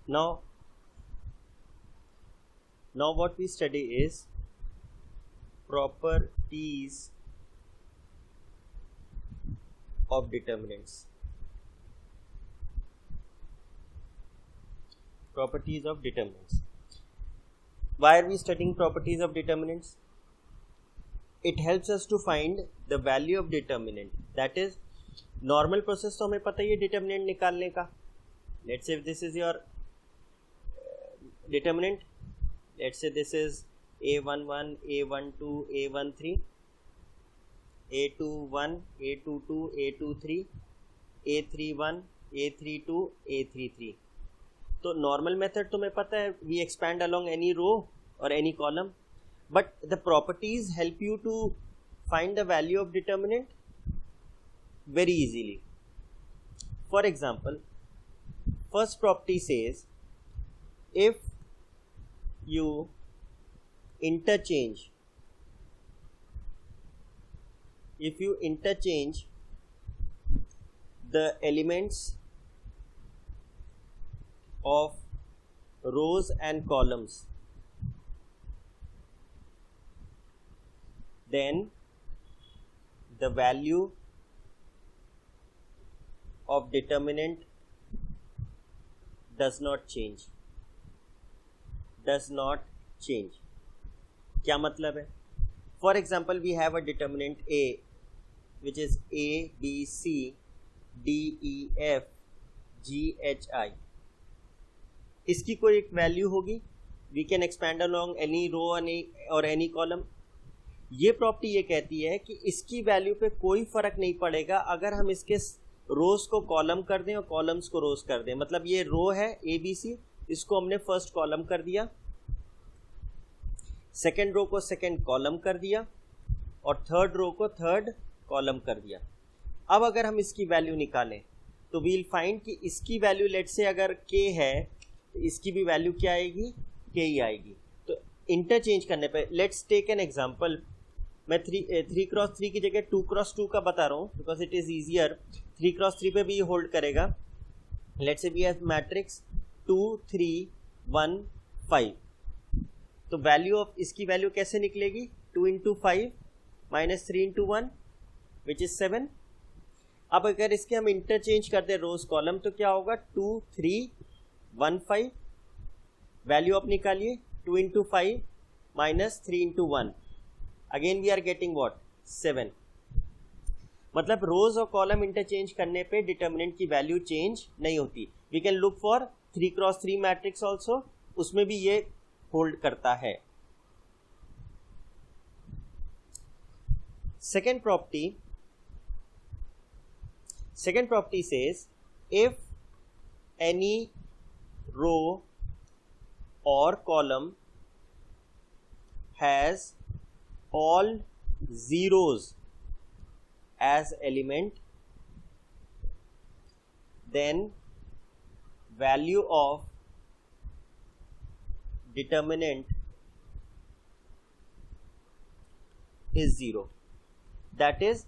Now what we study is properties of determinants. Properties of determinants. Why are we studying properties of determinants? It helps us to find the value of determinant. That is, normal process तो हमें पता ही है determinant निकालने का. Let's say this is your determinant. Let's say this is A11, A12, A13, A21, A22, A23, A31, A32, A33. तो normal method तो हमें पता है, we expand along any row or any column, but the properties help you to find the value of determinant very easily. For example, first property says if you interchange the elements of rows and columns, then the value of determinant does not change. क्या मतलब है? For example, we have a determinant A which is A, B, C, D, E, F, G, H, I. इसकी कोई एक value होगी. We can expand along any row or any column. ये property ये कहती है कि इसकी वैल्यू पे कोई फर्क नहीं पड़ेगा अगर हम इसके रोज को कॉलम कर दें और कॉलम्स को रोज कर दें. मतलब ये रो है ए बी सी, इसको हमने फर्स्ट कॉलम कर दिया, सेकेंड रो को सेकेंड कॉलम कर दिया और थर्ड रो को थर्ड कॉलम कर दिया. अब अगर हम इसकी वैल्यू निकालें तो वील फाइंड कि इसकी वैल्यू लेट से अगर k है तो इसकी भी वैल्यू क्या आएगी? k ही आएगी. तो इंटरचेंज करने पे लेट्स टेक एन एग्जांपल. मैं 3x3 की जगह 2x2 का बता रहा हूँ because it is easier. 3x3 पे भी होल्ड करेगा. Let's say we have matrix 2 3 1 5. तो वैल्यू ऑफ इसकी वैल्यू कैसे निकलेगी? 2 into 5 minus 3 into 1 which is 7. अब अगर इसके हम इंटरचेंज करते हैं रोज कॉलम तो क्या होगा? 2 3 1 5. वैल्यू आप निकालिए. 2 into 5 minus 3 into 1. Again we are getting what? 7. मतलब रोज और कॉलम इंटरचेंज करने पे डिटर्मिनेंट की वैल्यू चेंज नहीं होती. We can look for 3x3 matrix also, उसमें भी ये होल्ड करता है. Second property says if any row or column has all zeros as element, then value of determinant is 0. That is,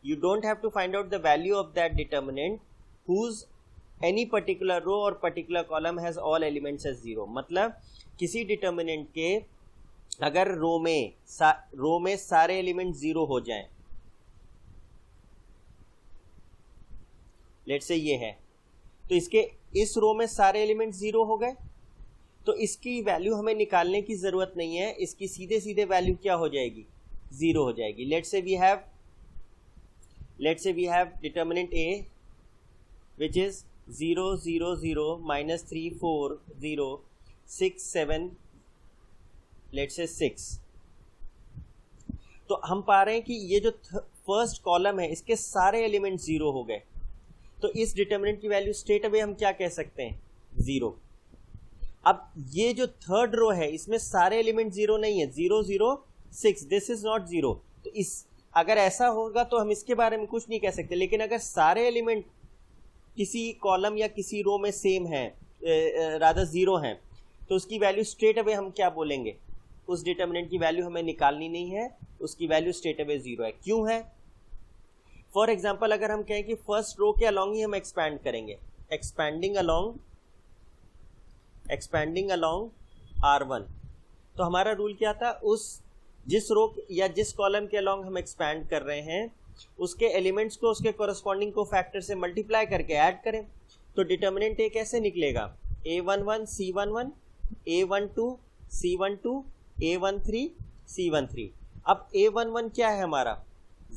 you don't have to find out the value of that determinant whose any particular row or particular column has all elements as 0. मतलब किसी determinant के अगर रो में सारे element 0 हो जाएं, let's say ये है, तो इसके इस रो में सारे एलिमेंट 0 हो गए तो इसकी वैल्यू हमें निकालने की जरूरत नहीं है. इसकी सीधे सीधे वैल्यू क्या हो जाएगी? 0 हो जाएगी. Let's say we have determinant A which is 0 0 0 minus 3 4 0 6 7 let's say 6. तो हम पा रहे हैं कि ये जो फर्स्ट कॉलम है इसके सारे एलिमेंट 0 हो गए. तो इस डिटर्मिनेंट की वैल्यू स्ट्रेट अवे हम क्या कह सकते हैं? 0. अब ये जो थर्ड रो है इसमें सारे एलिमेंट 0 नहीं है. 0 0 6, दिस इज नॉट 0. तो इस अगर ऐसा होगा तो हम इसके बारे में कुछ नहीं कह सकते. लेकिन अगर सारे एलिमेंट किसी कॉलम या किसी रो में सेम है, रादर 0 है, तो उसकी वैल्यू स्ट्रेट अवे हम क्या बोलेंगे? उस डिटर्मिनेंट की वैल्यू हमें निकालनी नहीं है, उसकी वैल्यू स्ट्रेट अवे 0 है. क्यों है? फॉर एग्जाम्पल अगर हम कहें कि फर्स्ट रो के अलॉन्ग ही हम एक्सपैंड करेंगे, expanding along expanding along R1। तो हमारा रूल क्या था, जिस रो या जिस कॉलम के अलोंग हम एक्सपैंड कर रहे हैं उसके एलिमेंट्स को उसके कोरस्पॉन्डिंग को फैक्टर से मल्टीप्लाई करके ऐड करें। तो डिटर्मिनेंट ए कैसे निकलेगा, A11 C11 A12 C12 A13 C13। अब A11 क्या है हमारा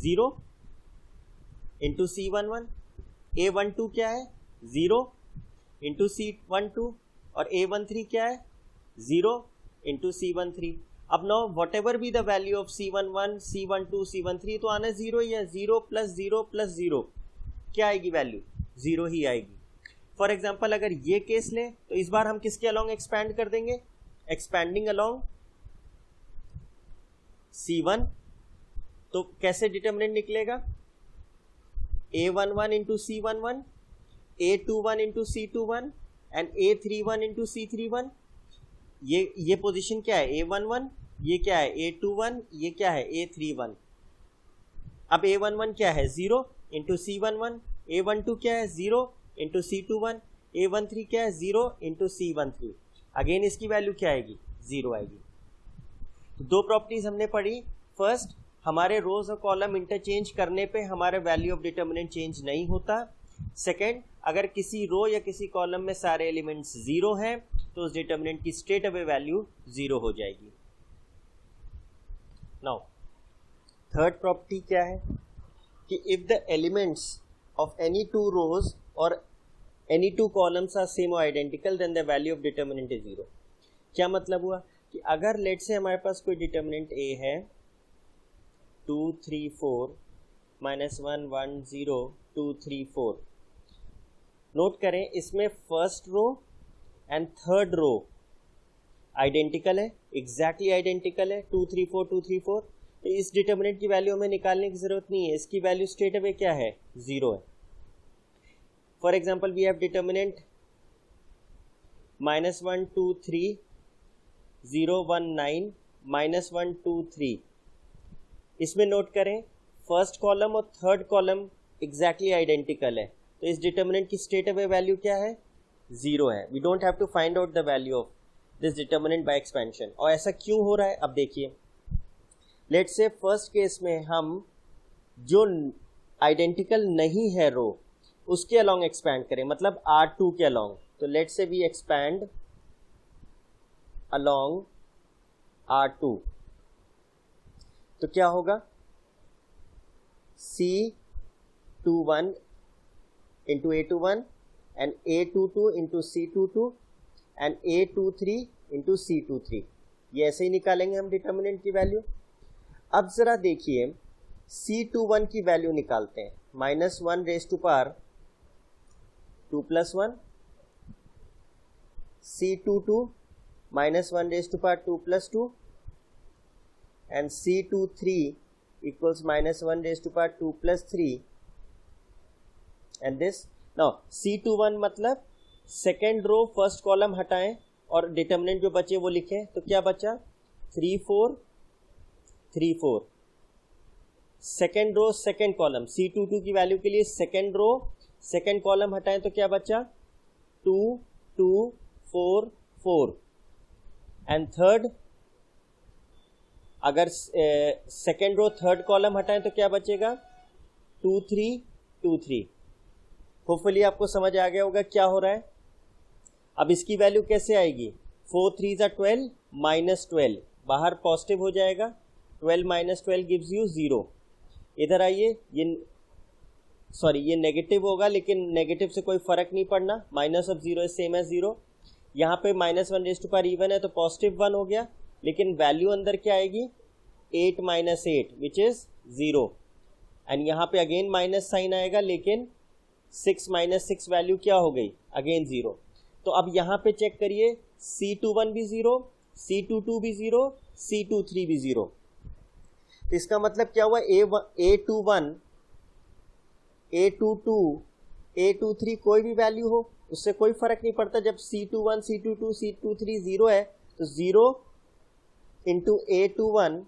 0 इंटू C11, A12 क्या है 0 इंटू C12 और A13 क्या है 0 इंटू C13। अब now what ever be the value of C11 C12 C13 तो आना 0 ही है, 0 प्लस 0 प्लस 0 क्या आएगी वैल्यू 0 ही आएगी। फॉर एग्जाम्पल अगर ये केस लें तो इस बार हम किसके अलोंग एक्सपैंड कर देंगे, एक्सपैंडिंग अलोंग C1। तो कैसे डिटर्मिनेंट निकलेगा, A11 into C11 A21 into C21 and A31 into C31। ये पोजीशन क्या है A11, ये क्या है A21, ये क्या है A31। अब A11 क्या है 0 इंटू C11, A12 क्या है 0 इंटू C21, A13 क्या है 0 इंटू C13। अगेन इसकी वैल्यू क्या आएगी 0 आएगी। तो दो प्रॉपर्टीज हमने पढ़ी, फर्स्ट हमारे रोज और कॉलम इंटरचेंज करने पे हमारा वैल्यू ऑफ डिटर्मिनेंट चेंज नहीं होता। सेकेंड, अगर किसी रो या किसी कॉलम में सारे एलिमेंट्स 0 हैं तो उस डिटर्मिनेंट की स्ट्रेट अवे वैल्यू 0 हो जाएगी। नाउ थर्ड प्रॉपर्टी क्या है कि if the elements of any two rows और any two columns are same और identical then the value of determinant is 0। क्या मतलब हुआ कि अगर लेट से हमारे पास कोई डिटर्मिनेंट ए है 2 3 4 -1 1 0 2 3 4। नोट करें इसमें first row and third row identical है, एग्जैक्टली आइडेंटिकल है 2 3 4 2 3 4। तो इस डिटर्मिनेंट की वैल्यू हमें निकालने की जरूरत नहीं है, इसकी वैल्यू स्ट्रेट अवे क्या है 0 है। For example we have determinant -1 2 3 0 1 9 -1 2 3। इसमें नोट करें फर्स्ट कॉलम और थर्ड कॉलम एग्जैक्टली आइडेंटिकल है, तो इस डिटर्मिनेंट की स्ट्रेट अवे वैल्यू क्या है 0 है। We don't have to find out the value of this determinant by expansion. और ऐसा क्यों हो रहा है, अब देखिए लेट्स से फर्स्ट केस में हम जो आइडेंटिकल नहीं है रो उसके अलोंग एक्सपैंड करें, मतलब R2 के अलोंग। तो let's say we expand along R2, तो क्या होगा C21 into A21 and A22 into C22 and A23 into C23। ये ऐसे ही निकालेंगे हम डिटर्मिनेंट की वैल्यू। अब जरा देखिए C21 की वैल्यू निकालते हैं, -1 raised to power 2 + 1, C22 -1 raised to power 2 + 2 and C23 equals -1 raised to power 2 + 3 and this। now C21 मतलब सेकेंड रो फर्स्ट कॉलम हटाएं और डिटर्मिनेंट जो बचे वो लिखें, तो क्या बचा 3 4 3 4। Second row second column C22 की वैल्यू के लिए सेकेंड रो सेकेंड कॉलम हटाएं तो क्या बचा 2 2 4 4 एंड थर्ड अगर सेकेंड रो थर्ड कॉलम हटाएं तो क्या बचेगा 2 3 2 3। होपफुली आपको समझ आ गया होगा क्या हो रहा है। अब इसकी वैल्यू कैसे आएगी, 4 3 12 -12 बाहर पॉजिटिव हो जाएगा, 12 - 12 गिव्स यू 0। इधर आइए, ये नेगेटिव होगा लेकिन नेगेटिव से कोई फर्क नहीं पड़ना, minus of 0 is same as 0। यहाँ पे -1 रेज़्ड टू पावर इवन है तो पॉजिटिव 1 हो गया, लेकिन वैल्यू अंदर क्या आएगी 8 - 8 विच इज 0 एंड यहाँ पे अगेन माइनस साइन आएगा, लेकिन 6 - 6 वैल्यू क्या हो गई अगेन 0। तो अब यहाँ पे चेक करिए C21 भी 0, C22 भी 0, C23 भी 0। तो इसका मतलब क्या हुआ A21 A22 A23 कोई भी वैल्यू हो उससे कोई फर्क नहीं पड़ता। जब C21 C22 C23 0 है तो 0 into A21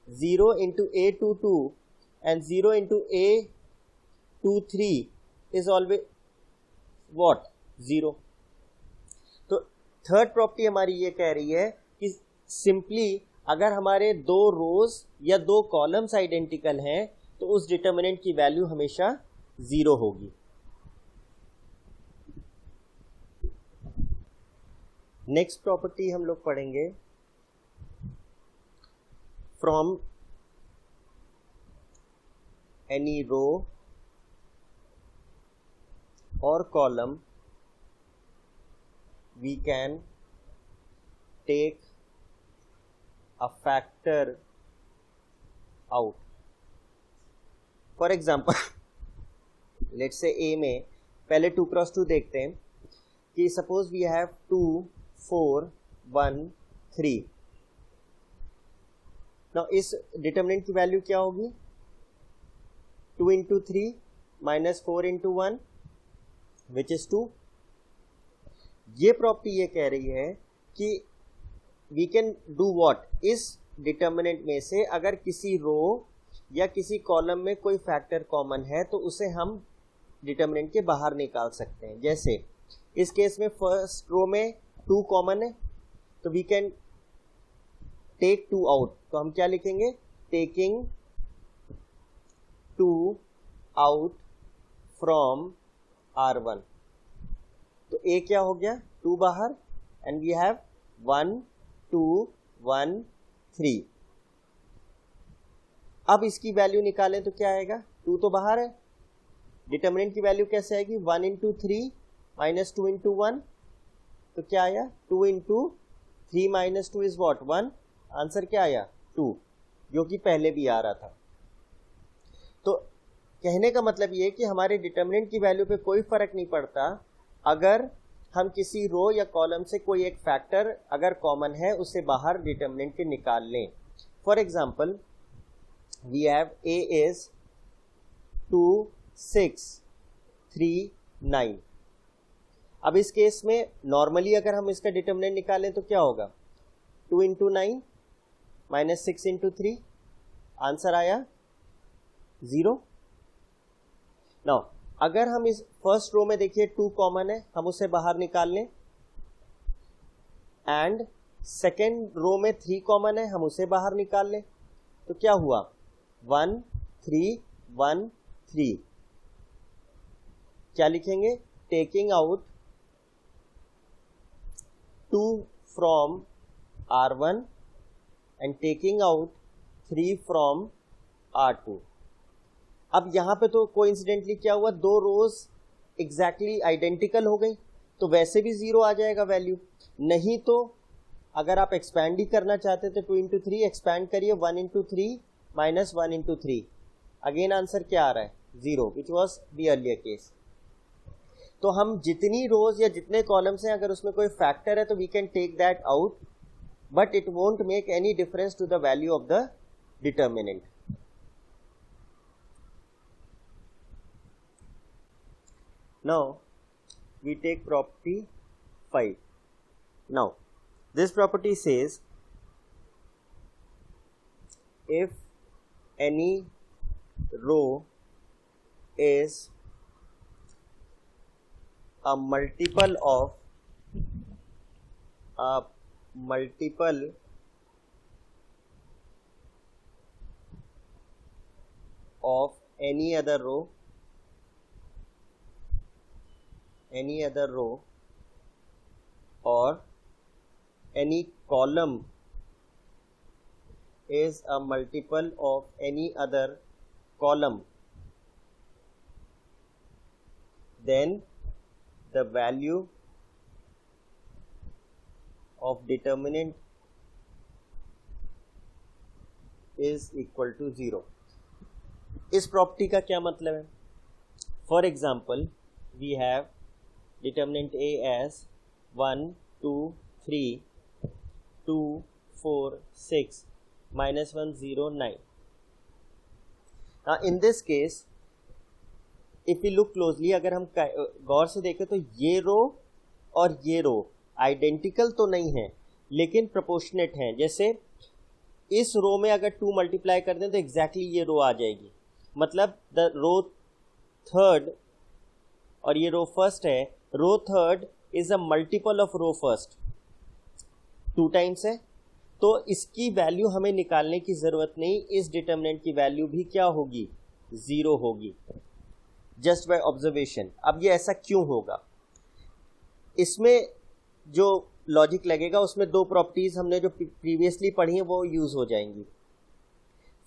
0 into A22 and 0 into A23 is always what 0। तो थर्ड प्रॉपर्टी हमारी ये कह रही है कि सिंपली अगर हमारे दो रोज या दो कॉलम्स आइडेंटिकल हैं तो उस डिटर्मिनेंट की वैल्यू हमेशा 0 होगी। नेक्स्ट प्रॉपर्टी हम लोग पढ़ेंगे फ्रॉम एनी रो और column we can take a factor out. For example, let's say A में पहले 2 क्रॉस 2 देखते हैं कि suppose we have 2 4 1 3. now इस डिटर्मिनेंट की वैल्यू क्या होगी? 2 into 3 minus 4 into 1 which is 2. ये प्रॉपर्टी ये कह रही है कि वी कैन डू व्हाट, इस डिटर्मिनेंट में से अगर किसी रो या किसी कॉलम में कोई फैक्टर कॉमन है तो उसे हम डिटर्मिनेंट के बाहर निकाल सकते हैं। जैसे इस केस में फर्स्ट रो में 2 कॉमन है तो वी कैन टेक 2 आउट, तो हम क्या लिखेंगे? Taking 2 out from R1। तो A क्या हो गया? 2 बाहर एंड वी हैव 1 2 1 3। अब इसकी वैल्यू निकालें तो क्या आएगा? 2 तो बाहर है, डिटर्मिनेंट की वैल्यू कैसे आएगी? 1 into 3 minus 2 into 1, तो क्या आया? 2 into 3 minus 2 is what? 1। Answer क्या आया? 2, जो कि पहले भी आ रहा था। तो कहने का मतलब ये है कि हमारे डिटर्मिनेंट की वैल्यू पे कोई फर्क नहीं पड़ता अगर हम किसी रो या कॉलम से कोई एक फैक्टर अगर कॉमन है उसे बाहर डिटर्मिनेंट के निकाल लें। For example we have A is 2 6 3 9। अब इस केस में नॉर्मली अगर हम इसका डिटर्मिनेंट निकालें तो क्या होगा? 2 into 9 minus 6 into 3, आंसर आया 0। नाउ अगर हम इस फर्स्ट रो में देखिए 2 कॉमन है, हम उसे बाहर निकाल लें, एंड सेकेंड रो में 3 कॉमन है, हम उसे बाहर निकाल लें, तो क्या हुआ? 1 3 1 3। क्या लिखेंगे? Taking out 2 from R1 and taking out 3 from R2। अब यहां पे तो कोइंसिडेंटली क्या हुआ? 2 रोज एग्जैक्टली आइडेंटिकल हो गई तो वैसे भी 0 आ जाएगा वैल्यू। नहीं तो अगर आप एक्सपैंड ही करना चाहते थे 2 into 3 एक्सपैंड करिए 1 into 3 minus 1 into 3, again answer क्या आ रहा है? 0, which was the earlier case. तो हम जितनी रोज या जितने कॉलम्स हैं अगर उसमें कोई फैक्टर है तो we can take that out, but it won't make any difference to the value of the determinant. Now we take property 5. Now this property says if any row is a multiple of any other row or any column is a multiple of any other column, then the value of determinant is equal to 0। इस property का क्या मतलब है? For example we have determinant A as 1 2 3 2 4 6 minus 1 0 9। now in this case if we look closely, अगर हम गौर से देखें तो ये रो और ये रो आइडेंटिकल तो नहीं है लेकिन प्रोपोर्शनेट हैं। जैसे इस रो में अगर 2 मल्टीप्लाई कर दें तो एग्जैक्टली ये रो आ जाएगी, मतलब द रो थर्ड और ये रो फर्स्ट है, row third is a multiple of row first. 2 times है, तो इसकी वैल्यू हमें निकालने की ज़रूरत नहीं, इस डिटर्मिनेंट की वैल्यू भी क्या होगी, 0 होगी, जस्ट बाय ऑब्जर्वेशन। अब ये ऐसा क्यों होगा, इसमें जो लॉजिक लगेगा उसमें 2 प्रॉपर्टीज हमने जो प्रीवियसली पढ़ी हैं वो यूज़ हो जाएंगी।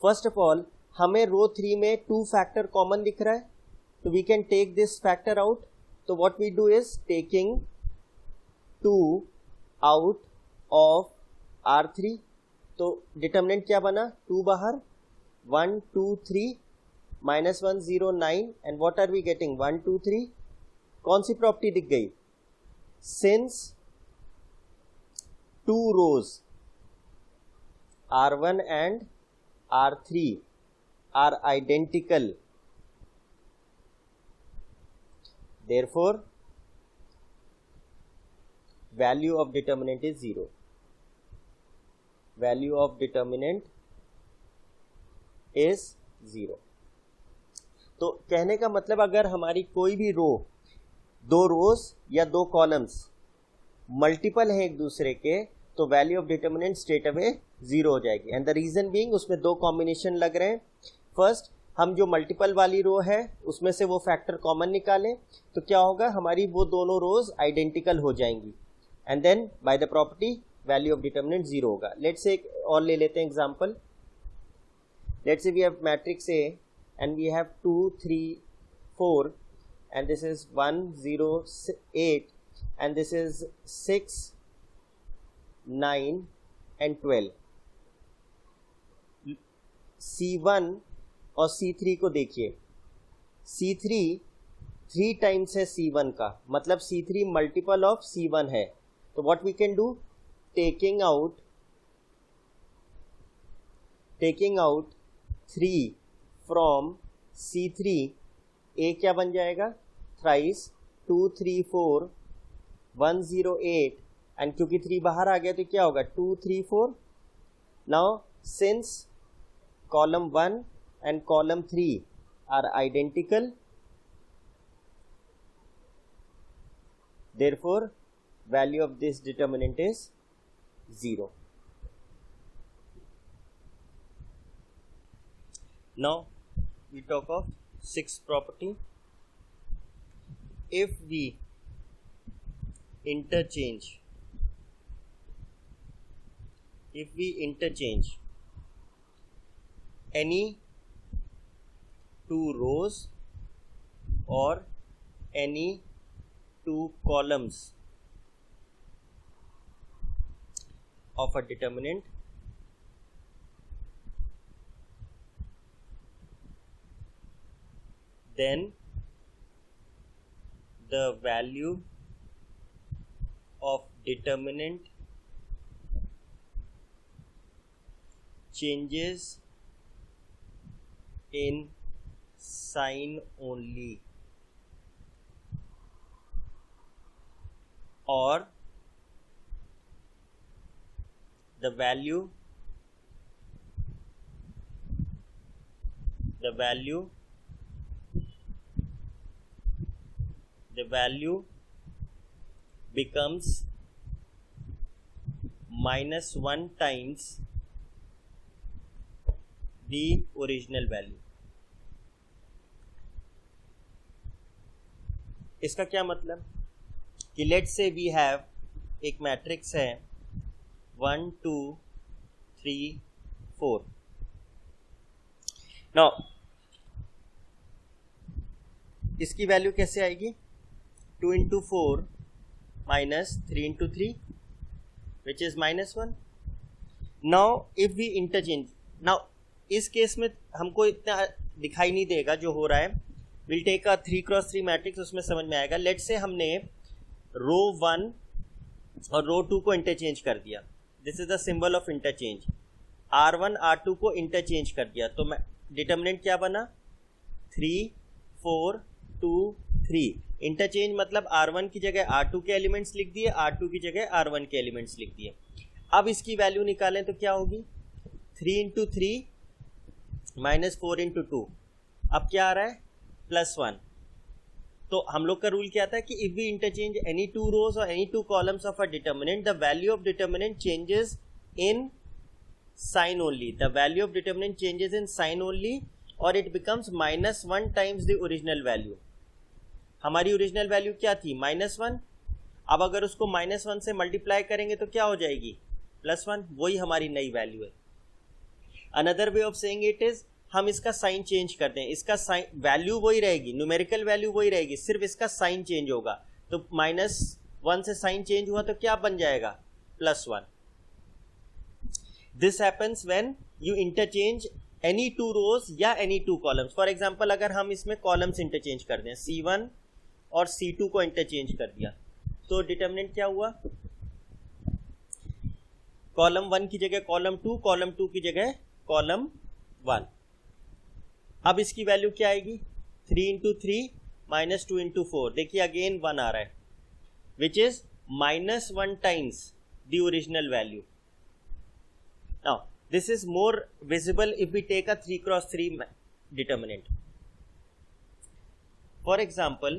फर्स्ट ऑफ ऑल, हमें रो 3 में 2 फैक्टर कॉमन दिख रहा है, तो we can take this factor out. तो what we do is taking 2 out of R3, तो डिटर्मिनेंट क्या बना, 2 बाहर, 1 2 3 -1 0 9, and what are we getting 1 2 3। कौन सी प्रॉपर्टी दिख गई, since 2 rows R1 and R3 are identical, therefore value of determinant is 0. Value of determinant is 0. तो कहने का मतलब अगर हमारी कोई भी रो, 2 रोज या 2 कॉलम्स मल्टीपल है एक दूसरे के, तो value of determinant straight away 0 हो जाएगी। एंड द रीजन बीइंग, उसमें 2 कॉम्बिनेशन लग रहे हैं। फर्स्ट, हम जो मल्टीपल वाली रो है उसमें से वो फैक्टर कॉमन निकालें, तो क्या होगा, हमारी वो दोनों रोज आइडेंटिकल हो जाएंगी, and then by the property value of determinant 0 होगा। लेट्स से एक और ले लेते हैं example. Let's say we have matrix A and we have 2 3 4 and this is 1 0 8 and this is 6 9 and 12। C1 और C3 को देखिए, C3 3 टाइम्स है C1 का, मतलब C3 मल्टीपल ऑफ C1 है। तो what we can do, taking out 3 from C3, A क्या बन जाएगा, थ्राइस 2 3 4 1 0 8, एंड क्योंकि 3 बाहर आ गया तो क्या होगा, 2 3 4। Now since column 1 and column 3 are identical, therefore value of this determinant is 0. Now we talk of 6th property. If we interchange any 2 rows or any 2 columns of a determinant, then the value of determinant changes in sign only, or the value becomes -1 times the original value। इसका क्या मतलब कि let's say we have एक matrix है 1 2 3 4। Now इसकी value कैसे आएगी, 2 into 4 minus 3 into 3 which is -1। now if we interchange, now इस केस में हमको इतना दिखाई नहीं देगा जो हो रहा है, will take a 3x3 matrix, उसमें समझ में आएगा। लेट्स से हमने रो 1 और रो 2 को इंटरचेंज कर दिया, this is the symbol of interchange. R1 R2 को इंटरचेंज कर दिया, तो डिटर्मिनेंट क्या बना, 3 4 2 3। इंटरचेंज मतलब R1 की जगह R2 के एलिमेंट्स लिख दिए, R2 की जगह R1 के एलिमेंट्स लिख दिए। अब इसकी वैल्यू निकालें तो क्या होगी, 3 into 3 -4 into 2, अब क्या आ रहा है, +1। तो हम लोग का रूल क्या था कि if we interchange any two rows और any two columns of a determinant, the value of determinant changes in sign only, the value of determinant changes in sign only और it becomes -1 times the original value. हमारी original value क्या थी? -1। अब अगर उसको -1 से multiply करेंगे तो क्या हो जाएगी? +1। वही हमारी नई वैल्यू है। Another way of saying it is, हम इसका साइन चेंज कर दें, इसका साइन वैल्यू वही रहेगी, न्यूमेरिकल वैल्यू वही रहेगी, सिर्फ इसका साइन चेंज होगा। तो -1 से साइन चेंज हुआ तो क्या बन जाएगा? +1। This happens when you interchange any two rows या any two columns. For example अगर हम इसमें कॉलम्स इंटरचेंज कर दें, C1 और C2 को इंटरचेंज कर दिया, तो डिटर्मिनेंट क्या हुआ? कॉलम 1 की जगह कॉलम 2, कॉलम 2 की जगह कॉलम 1। अब इसकी वैल्यू क्या आएगी? 3 इंटू 3 -2 इंटू 4। देखिए अगेन 1 आ रहा है, which is -1 times the original value. Now this is more visible if we take a 3x3 determinant. For example,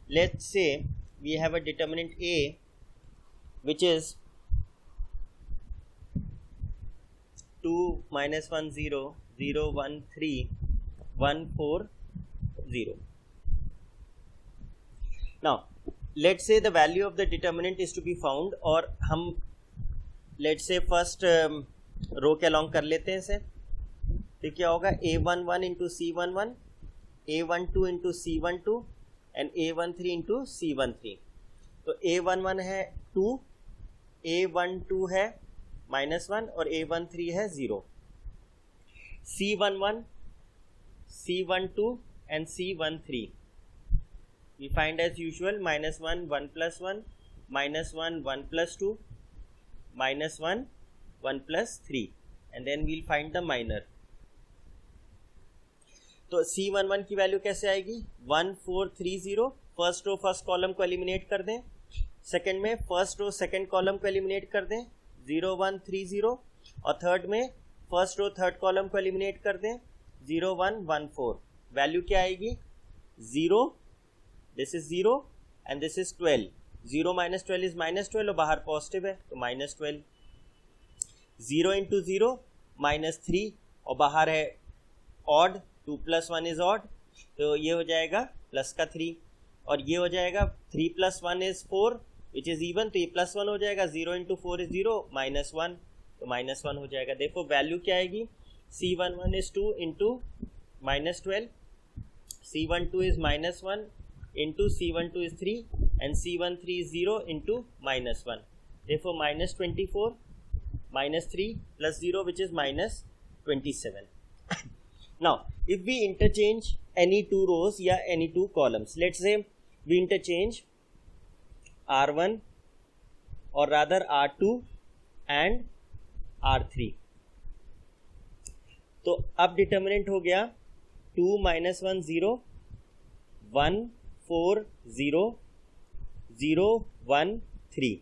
let's say we have a determinant A which is 2 -1 0 0 1 3 1 4 0. Now let's say the value of the determinant is to be found, और हम let's say first रो के along कर लेते हैं इसे। तो क्या होगा? A11 into C11, A12 into C12 and A13 into C13। तो A11 है 2, A12 है -1 और A13 है 0। C11, C12 and C13 we find as usual -1 1 plus 1, -1 1 plus 2, -1 1 plus 3, and then we'll find the minor. तो C11 की value कैसे आएगी? 1 4 3 0। First row first column को एलिमिनेट कर दें, सेकंड में फर्स्ट रो सेकंड कॉलम को एलिमिनेट कर दें 0 1 3 0, और थर्ड में फर्स्ट रो थर्ड कॉलम को एलिमिनेट कर दें 0 1 1 4। वैल्यू क्या आएगी? 0, this is 0 and this is 12। 0 - 12 is -12 और बाहर पॉजिटिव है तो -12। 0 इंटू 0 -3 और बाहर है ऑड, 2 + 1 इज ऑड, तो ये हो जाएगा प्लस का 3, और ये हो जाएगा 3 + 1 इज 4 विच इज इवन, तो ये +1 हो जाएगा। 0 इंटू 4 इज 0 -1, तो -1 हो जाएगा। देखो वैल्यू क्या आएगी? C11 is 2 into -12, C12 is -1 into C12 is 3 and C13 is 0 into -1. Therefore -24 -3 plus 0 which is -27. Now if we interchange any two rows या any two columns, let's say we interchange R1 or rather R2 and R3, तो अब determinant हो गया 2 -1 0 1 4 0 0 1 3।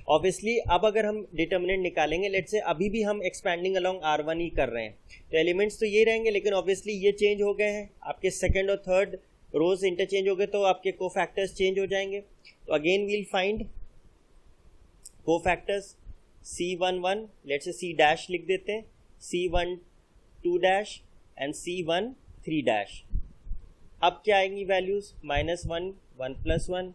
Obviously अब अगर हम determinant निकालेंगे, let's say अभी भी हम एक्सपैंडिंग अलोंग R1 ही कर रहे हैं, तो एलिमेंट्स तो ये रहेंगे, लेकिन ऑब्वियसली ये चेंज हो गए हैं, आपके सेकंड और थर्ड रोज इंटरचेंज हो गए, तो आपके कोफैक्टर्स चेंज हो जाएंगे। तो again we'll find cofactors C11, let's say C' लिख देते हैं, C12' एंड C13'। अब क्या आएंगी values? -1 1 + 1,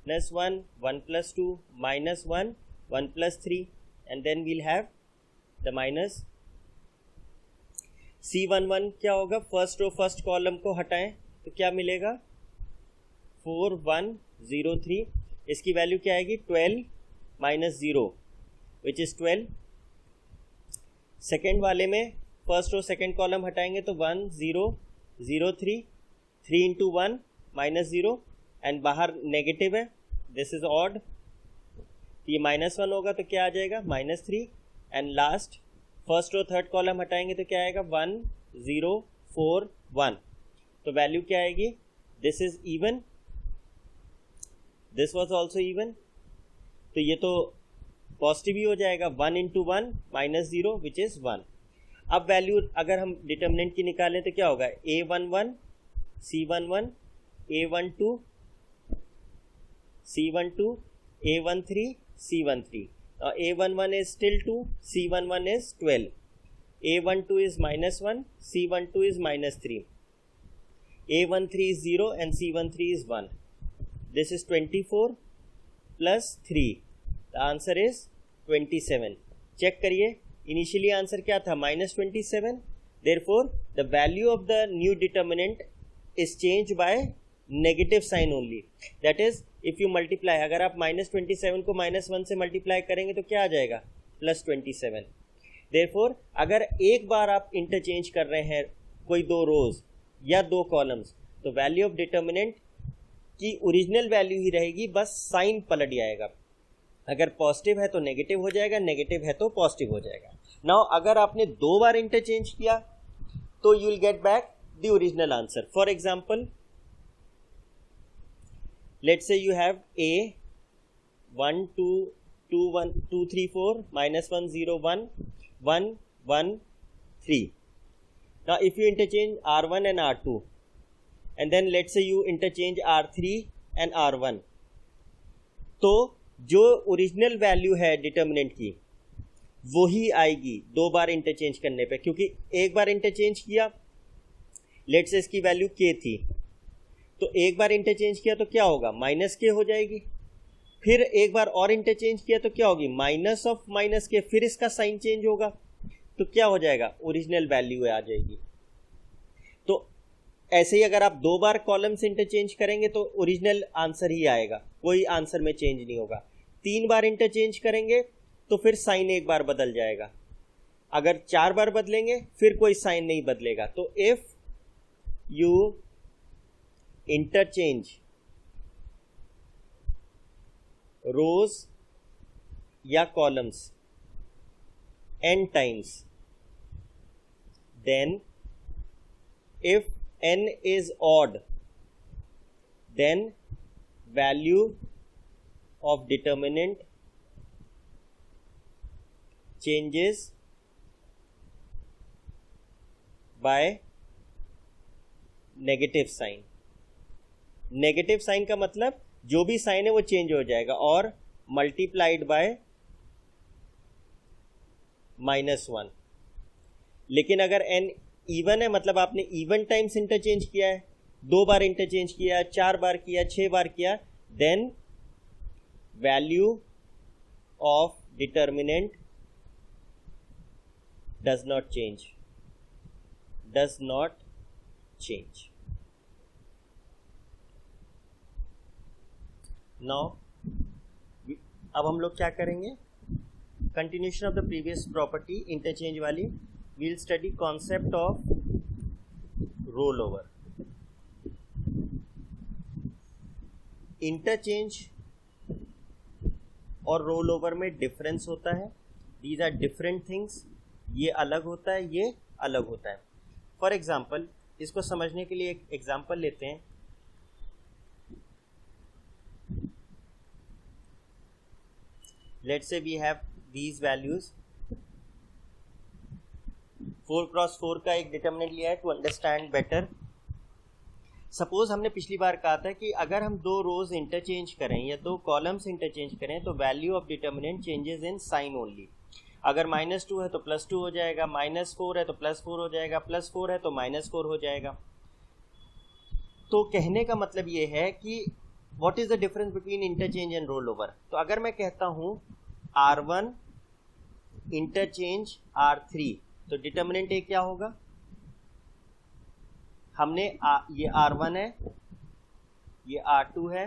-1 1 + 2, -1 1 + 3, and then we'll have the minus। C11 क्या होगा? फर्स्ट रो फर्स्ट कॉलम को हटाएं तो क्या मिलेगा? 4 1 0 3। इसकी वैल्यू क्या आएगी? 12 - 0 विच इज 12। सेकेंड वाले में फर्स्ट रो सेकेंड कॉलम हटाएंगे तो 1 0 0 3, 3 इंटू 1 -0, एंड बाहर नेगेटिव है, दिस इज ऑड, ये -1 होगा तो क्या आ जाएगा? -3, and last first row third column हटाएंगे तो क्या आएगा? 1 0 4 1, तो वैल्यू क्या आएगी? This is even, this was also even, तो ये तो पॉजिटिव ही हो जाएगा। 1 इंटू 1 -0 विच इज 1। अब वैल्यू अगर हम डिटर्मिनेंट की निकालें तो क्या होगा, A11 C11 A12 C12 A13 C13. A11 is still 2, C11 is 12, A12 is -1, C12 is -3, A13 is 0 and C13 is 1. This is 24 plus 3. The answer is 27. Check करिए, initially answer क्या था, -27. Therefore, the value of the new determinant is changed by negative sign only. That is, if you multiply, अगर आप -27 को -1 से multiply करेंगे तो क्या आ जाएगा, +27. Therefore, अगर एक बार आप इंटरचेंज कर रहे हैं कोई दो रोज या दो कॉलम्स, तो वैल्यू ऑफ डिटर्मिनेंट की ओरिजिनल वैल्यू ही रहेगी, बस साइन पलट जाएगा. अगर पॉजिटिव है तो नेगेटिव हो जाएगा, नेगेटिव है तो पॉजिटिव हो जाएगा. नाउ अगर आपने दो बार इंटरचेंज किया तो you will get back the original answer. For example, let's say you have A 1 2 2 1 2 3 4 -1 0 1 1 1 3. Now if you interchange R1 and R2 and then let's say you interchange R3 and R1, तो जो original value है determinant की वो ही आएगी दो बार interchange करने पे, क्योंकि एक बार इंटरचेंज किया, लेट्स से इसकी वैल्यू k थी, तो एक बार इंटरचेंज किया तो क्या होगा, -k हो जाएगी. फिर एक बार और इंटरचेंज किया तो क्या होगी, -k, फिर इसका साइन चेंज होगा तो क्या हो जाएगा, ओरिजिनल वैल्यू आ जाएगी. तो ऐसे ही अगर आप दो बार कॉलम्स इंटरचेंज करेंगे तो ओरिजिनल आंसर ही आएगा, कोई आंसर में चेंज नहीं होगा. तीन बार इंटरचेंज करेंगे तो फिर साइन एक बार बदल जाएगा. अगर चार बार बदलेंगे फिर कोई साइन नहीं बदलेगा. तो इफ यू interchange rows या columns n times, then if n is odd, then value of determinant changes by negative sign. Negative sign का मतलब जो भी साइन है वो चेंज हो जाएगा, और मल्टीप्लाइड बाय -1. लेकिन अगर n इवन है, मतलब आपने इवन टाइम्स इंटरचेंज किया है, दो बार इंटरचेंज किया, चार बार किया, 6 बार किया, then value of determinant does not change. Now अब हम लोग क्या करेंगे, continuation of the previous property interchange वाली. We will study concept of roll over. Interchange और रोल ओवर में डिफरेंस होता है. These are different things. ये अलग होता है, ये अलग होता है. फॉर एग्जाम्पल, इसको समझने के लिए एक एग्जाम्पल लेते हैं. Let's say we have these values. 4x4 का एक डिटर्मिनेंट लिया है टू अंडरस्टैंड बेटर. सपोज हमने पिछली बार कहा था कि अगर हम दो रोज इंटरचेंज करें या दो कॉलम्स इंटरचेंज करें तो value of determinant changes in sign only. अगर -2 है तो +2 हो जाएगा, -4 है तो +4 हो जाएगा, +4 है तो -4 हो जाएगा. तो कहने का मतलब ये है कि what is the difference between interchange and roll over. तो अगर मैं कहता हूं R1 इंटरचेंज R3, तो डिटर्मिनेंट ए क्या होगा, हमने ये R1 है, ये R2 है,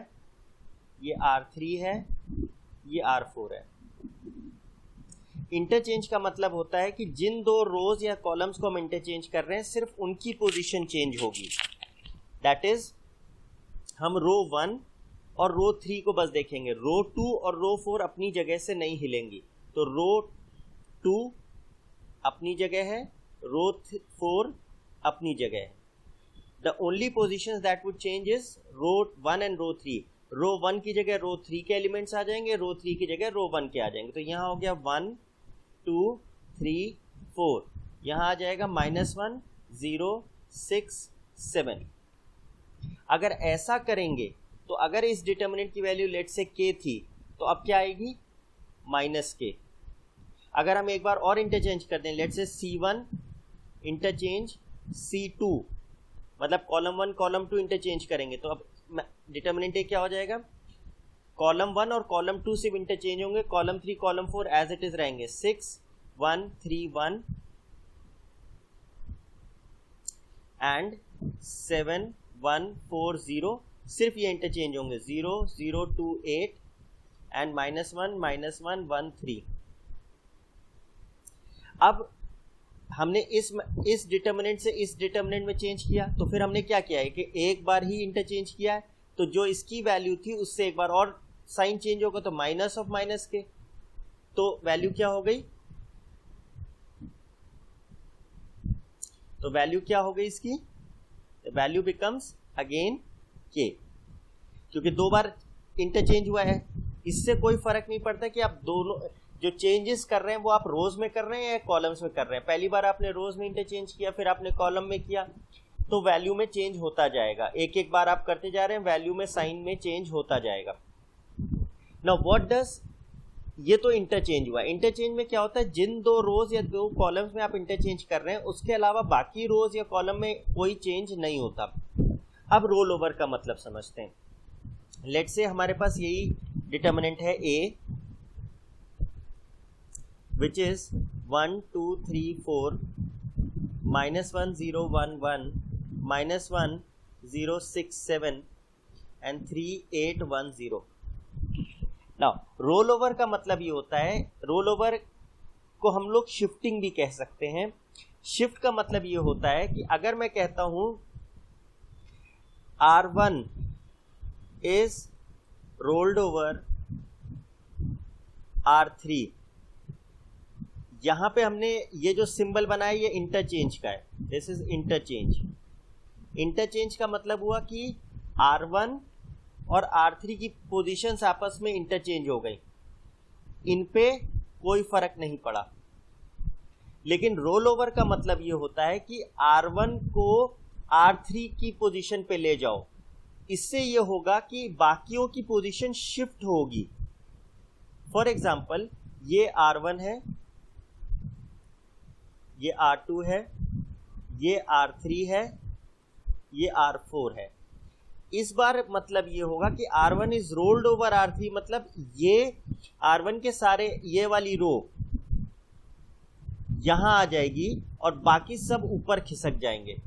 ये R3 है, ये R4 है. इंटरचेंज का मतलब होता है कि जिन दो रोज या कॉलम्स को हम इंटरचेंज कर रहे हैं सिर्फ उनकी पोजीशन चेंज होगी. दैट इज, हम रो 1 और रो 3 को बस देखेंगे, रो 2 और रो 4 अपनी जगह से नहीं हिलेंगी. तो रो 2 अपनी जगह है, रो 4 अपनी जगह है. The only position that would change is row 1 and row 3. Row 1 की जगह रो 3 के एलिमेंट्स आ जाएंगे, रो 3 की जगह रो 1 के आ जाएंगे. तो यहाँ हो गया 1 2 3 4. यहाँ आ जाएगा -1 0 6 7। अगर ऐसा करेंगे तो अगर इस डिटर्मिनेंट की वैल्यू लेट से k थी तो अब क्या आएगी -k। अगर हम एक बार और इंटरचेंज कर दें, लेट से C1 इंटरचेंज C2, मतलब कॉलम 1 कॉलम 2 इंटरचेंज करेंगे तो अब डिटर्मिनेंट ए क्या हो जाएगा, कॉलम 1 और कॉलम 2 सिर्फ इंटरचेंज होंगे, column 3 column 4 as it is रहेंगे। 6 1 3 1 एंड 7 1 4 0, सिर्फ ये इंटरचेंज होंगे। 0 0 2 8 एंड -1 -1 1 3। अब हमने इस डिटर्मिनेंट से इस डिटर्मिनेंट में चेंज किया, तो फिर हमने क्या किया है कि एक बार ही इंटरचेंज किया है, तो जो इसकी वैल्यू थी उससे एक बार और साइन चेंज होगा, तो माइनस ऑफ माइनस के, तो वैल्यू क्या हो गई, तो वैल्यू क्या हो गई इसकी, वैल्यू बिकम्स अगेन के, क्योंकि दो बार इंटरचेंज हुआ है। इससे कोई फर्क नहीं पड़ता कि आप दोनों जो चेंजेस कर रहे हैं वो आप रोज में कर रहे हैं या कॉलम्स में कर रहे हैं। पहली बार आपने रोज में इंटरचेंज किया, फिर आपने कॉलम में किया, तो वैल्यू में चेंज होता जाएगा। एक एक बार आप करते जा रहे हैं, वैल्यू में साइन में चेंज होता जाएगा। नाउ व्हाट डज, ये तो इंटरचेंज हुआ। इंटरचेंज में क्या होता है, जिन दो रोज या दो कॉलम्स में आप इंटरचेंज कर रहे हैं उसके अलावा बाकी रोज या कॉलम में कोई चेंज नहीं होता। अब रोल ओवर का मतलब समझते हैं। लेट्स से हमारे पास यही डिटर्मिनेंट है a, which is 1 2 3 4 -1 0 1 1 -1 0 6 7 and 3 8 1 0। Now roll over का मतलब ये होता है, रोल ओवर को हम लोग शिफ्टिंग भी कह सकते हैं। शिफ्ट का मतलब ये होता है कि अगर मैं कहता हूं R1 is rolled over R3, यहां पे हमने ये जो सिंबल बनाया ये इंटरचेंज का है, दिस इज इंटरचेंज। इंटरचेंज का मतलब हुआ कि R1 और R3 की पोजीशंस आपस में इंटरचेंज हो गई, इन पे कोई फर्क नहीं पड़ा। लेकिन रोल ओवर का मतलब ये होता है कि R1 को R3 की पोजीशन पे ले जाओ, इससे ये होगा कि बाकियों की पोजीशन शिफ्ट होगी। फॉर एग्जाम्पल ये R1 है, ये R2 है, ये R3 है, ये R4 है। इस बार मतलब ये होगा कि R1 is rolled over R3, मतलब ये R1 के सारे ये वाली रो यहां आ जाएगी और बाकी सब ऊपर खिसक जाएंगे।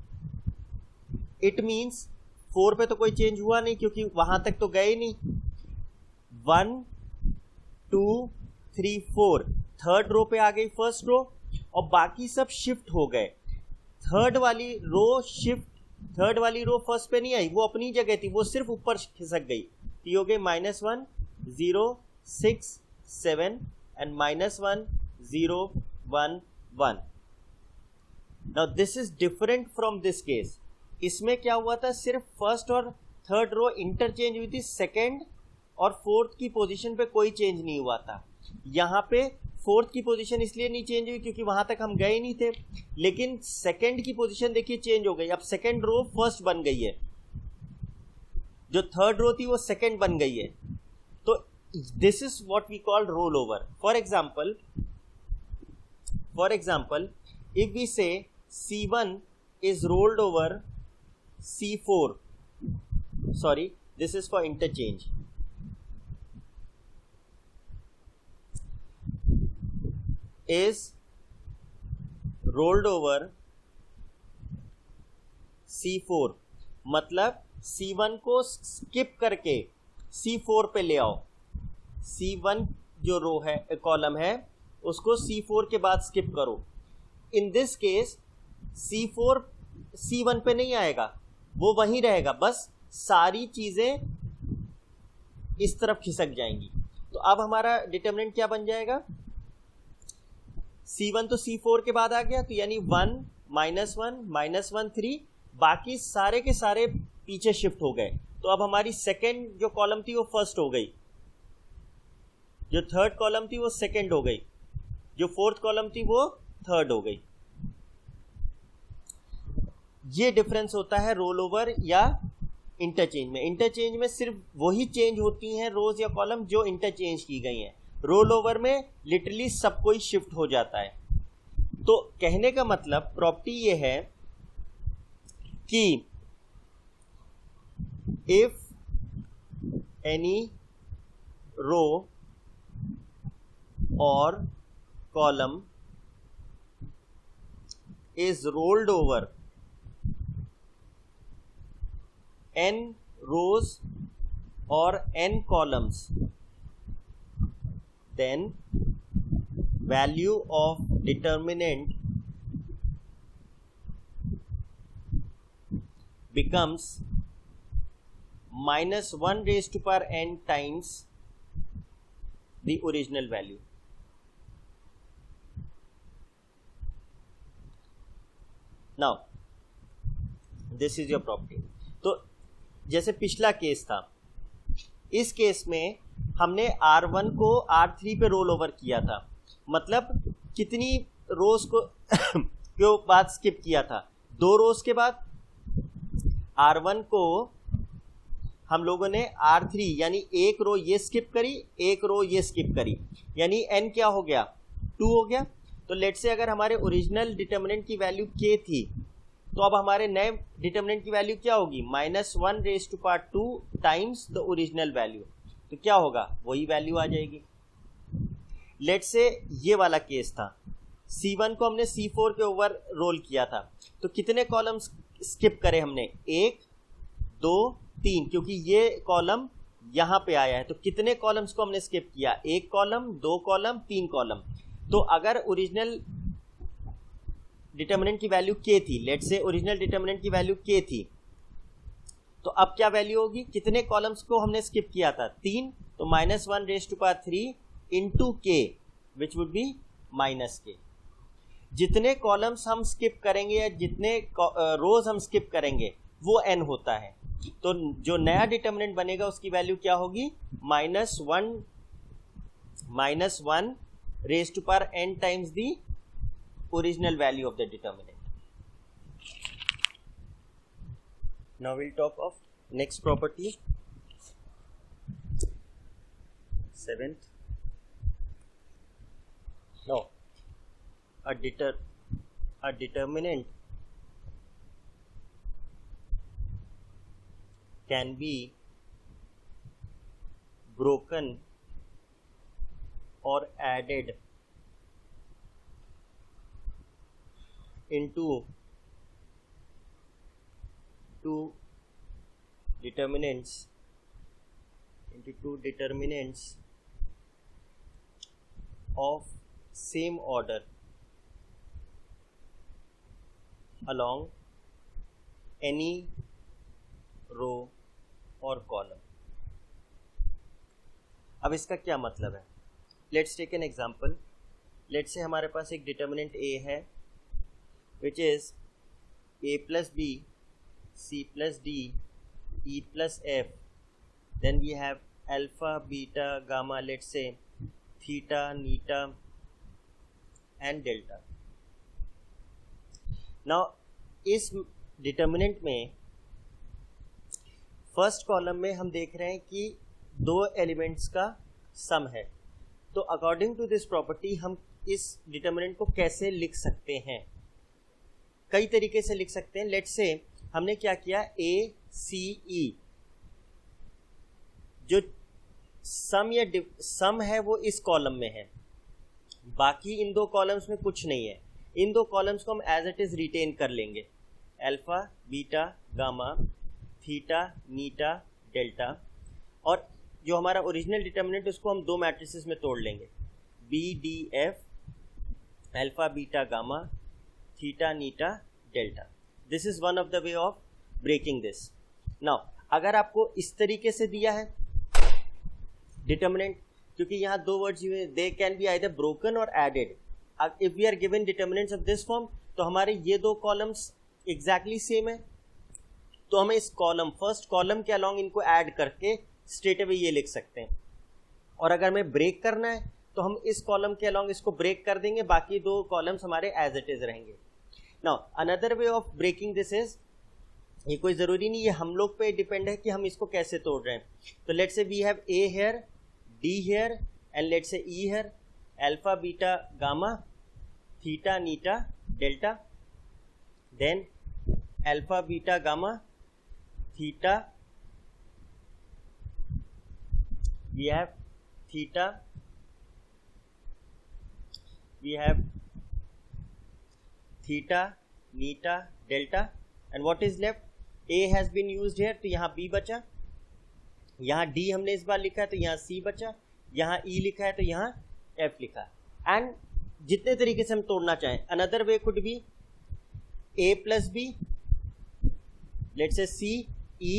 इट मींस 4 पे तो कोई चेंज हुआ नहीं क्योंकि वहां तक तो गए नहीं। 1 2 3 4 थर्ड रो पे आ गई फर्स्ट रो और बाकी सब शिफ्ट हो गए। थर्ड वाली रो फर्स्ट पे नहीं आई, वो अपनी जगह थी, वो सिर्फ ऊपर खिसक गई। तो ये हो गई -1 0 6 7 and -1 0 1 1। Now this is different from this case. इसमें क्या हुआ था, सिर्फ फर्स्ट और थर्ड रो इंटरचेंज हुई थी, सेकंड और फोर्थ की पोजीशन पे कोई चेंज नहीं हुआ था। यहाँ पे फोर्थ की पोजीशन इसलिए नहीं चेंज हुई क्योंकि वहां तक हम गए नहीं थे, लेकिन सेकंड की पोजीशन देखिए चेंज हो गई। अब सेकंड रो फर्स्ट बन गई है, जो थर्ड रो थी वो सेकंड बन गई है। तो this is what we call roll over. For example if we say C1 is rolled over C4, sorry, this is for interchange. Is rolled over C4, मतलब C1 को स्किप करके C4 पे ले आओ। C1 जो रो है, कॉलम है, उसको C4 के बाद स्किप करो। In this case C4 C1 पे नहीं आएगा, वो वहीं रहेगा, बस सारी चीजें इस तरफ खिसक जाएंगी। तो अब हमारा डिटरमिनेंट क्या बन जाएगा, C1 तो C4 के बाद आ गया, तो यानी 1 -1 -1 3, बाकी सारे के सारे पीछे शिफ्ट हो गए। तो अब हमारी सेकेंड जो कॉलम थी वो फर्स्ट हो गई, जो थर्ड कॉलम थी वो सेकेंड हो गई, जो फोर्थ कॉलम थी वो थर्ड हो गई। ये डिफरेंस होता है रोल ओवर या इंटरचेंज में। इंटरचेंज में सिर्फ वही चेंज होती हैं रोज या कॉलम जो इंटरचेंज की गई हैं। रोल ओवर में लिटरली सब कोई शिफ्ट हो जाता है। तो कहने का मतलब प्रॉपर्टी ये है कि इफ एनी रो और column is rolled over n rows or n columns, then value of determinant becomes minus 1 raised to power n times the original value. Now this is your property. तो जैसे पिछला case था, इस case में हमने R1 को R3 पे roll over किया था, मतलब कितनी रोज को क्यों बाद स्किप किया था, 2 रोज के बाद। R1 को हम लोगों ने R3 यानी एक रो ये स्किप करी, एक रो ये स्किप करी, यानी n क्या हो गया, 2 हो गया। तो लेट से अगर हमारे ओरिजिनल डिटर्मिनेंट की वैल्यू k थी, तो अब हमारे नए डिटर्मिनेंट की वैल्यू क्या होगी, -1 raise to power 2 times the original value. तो क्या होगा, वही वैल्यू आ जाएगी। लेट से ये वाला केस था, C1 को हमने C4 के ओवर रोल किया था, तो कितने कॉलम्स स्किप करे हमने, 1 2 3, क्योंकि ये कॉलम यहाँ पे आया है। तो कितने कॉलम्स को हमने स्किप किया, 1 कॉलम, 2 कॉलम, 3 कॉलम। तो अगर ओरिजिनल डिटर्मिनेंट की वैल्यू k थी, लेट से ओरिजिनल डिटर्मिनेंट की वैल्यू k थी, तो अब क्या वैल्यू होगी, कितने कॉलम्स को हमने स्किप किया था, 3, तो -1 raise to power 3 into k which would be -k। जितने कॉलम्स हम स्किप करेंगे या जितने रोज हम स्किप करेंगे वो n होता है। तो जो नया डिटर्मिनेंट बनेगा उसकी वैल्यू क्या होगी, -1 raised to power n times the original value of the determinant. Now we'll talk of next property, 7th. Now a determinant can be broken or added into two determinants of same order along any row or column. अब इसका क्या मतलब है, let's take an example. Let's say हमारे पास एक determinant a है which is a plus B c plus D e plus f, then we have alpha beta gamma, let's say theta नीटा एंड डेल्टा। नाउ इस determinant में first column में हम देख रहे हैं कि 2 एलिमेंट्स का सम है। तो अकॉर्डिंग टू दिस प्रॉपर्टी हम इस डिटर्मिनेंट को कैसे लिख सकते हैं, कई तरीके से लिख सकते हैं। लेट्स से हमने क्या किया, ए सी ई जो सम या सम है वो इस कॉलम में है, बाकी इन 2 कॉलम्स में कुछ नहीं है। इन 2 कॉलम्स को हम एज इट इज रिटेन कर लेंगे, अल्फा बीटा गामा थीटा नीटा डेल्टा, और जो हमारा ओरिजिनल डिटर्मिनेंट उसको हम 2 मैट्रिसेस में तोड़ लेंगे, b d f alpha beta gamma theta नीटा delta. This is one of the way of breaking this. Now अगर आपको इस तरीके से दिया है डिटर्मिनेंट, क्योंकि यहाँ 2 words they can be either broken और added. If we are given determinants of this form, तो हमारे ये 2 कॉलम्स एग्जैक्टली सेम है, तो हमें इस कॉलम फर्स्ट कॉलम के अलॉन्ग इनको ऐड करके स्ट्रेट अवे ये लिख सकते हैं। और अगर हमें ब्रेक करना है तो हम इस कॉलम के अलॉन्ग इसको ब्रेक कर देंगे, बाकी 2 कॉलम्स हमारे एज इट इज रहेंगे। Now another way of breaking this is ये कोई ज़रूरी नहीं, ये हम लोग पे डिपेंड है कि हम इसको कैसे तोड़ रहे हैं। तो let's say we have a here, d here and let's say e here, alpha beta gamma theta नीटा delta, then alpha beta gamma theta, we have theta, we have theta neta delta, and what is left? A has been used here, तो यहाँ B बचा, यहाँ D हमने इस बार लिखा है तो यहाँ C बचा, यहाँ E लिखा है तो यहाँ F लिखा, एंड जितने तरीके से हम तोड़ना चाहें। Another way could be A plus B, let's say C E,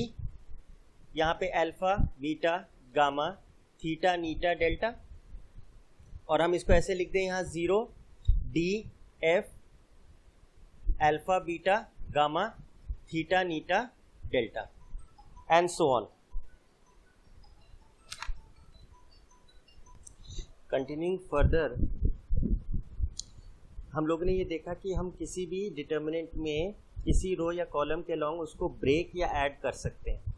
यहाँ पे अल्फा बीटा गामा थीटा नीटा डेल्टा, और हम इसको ऐसे लिख दें यहाँ 0 D f alpha beta gamma theta नीटा delta and so on. Continuing further, हम लोगों ने ये देखा कि हम किसी भी डिटर्मिनेंट में किसी रो या कॉलम के लॉन्ग उसको ब्रेक या ऐड कर सकते हैं।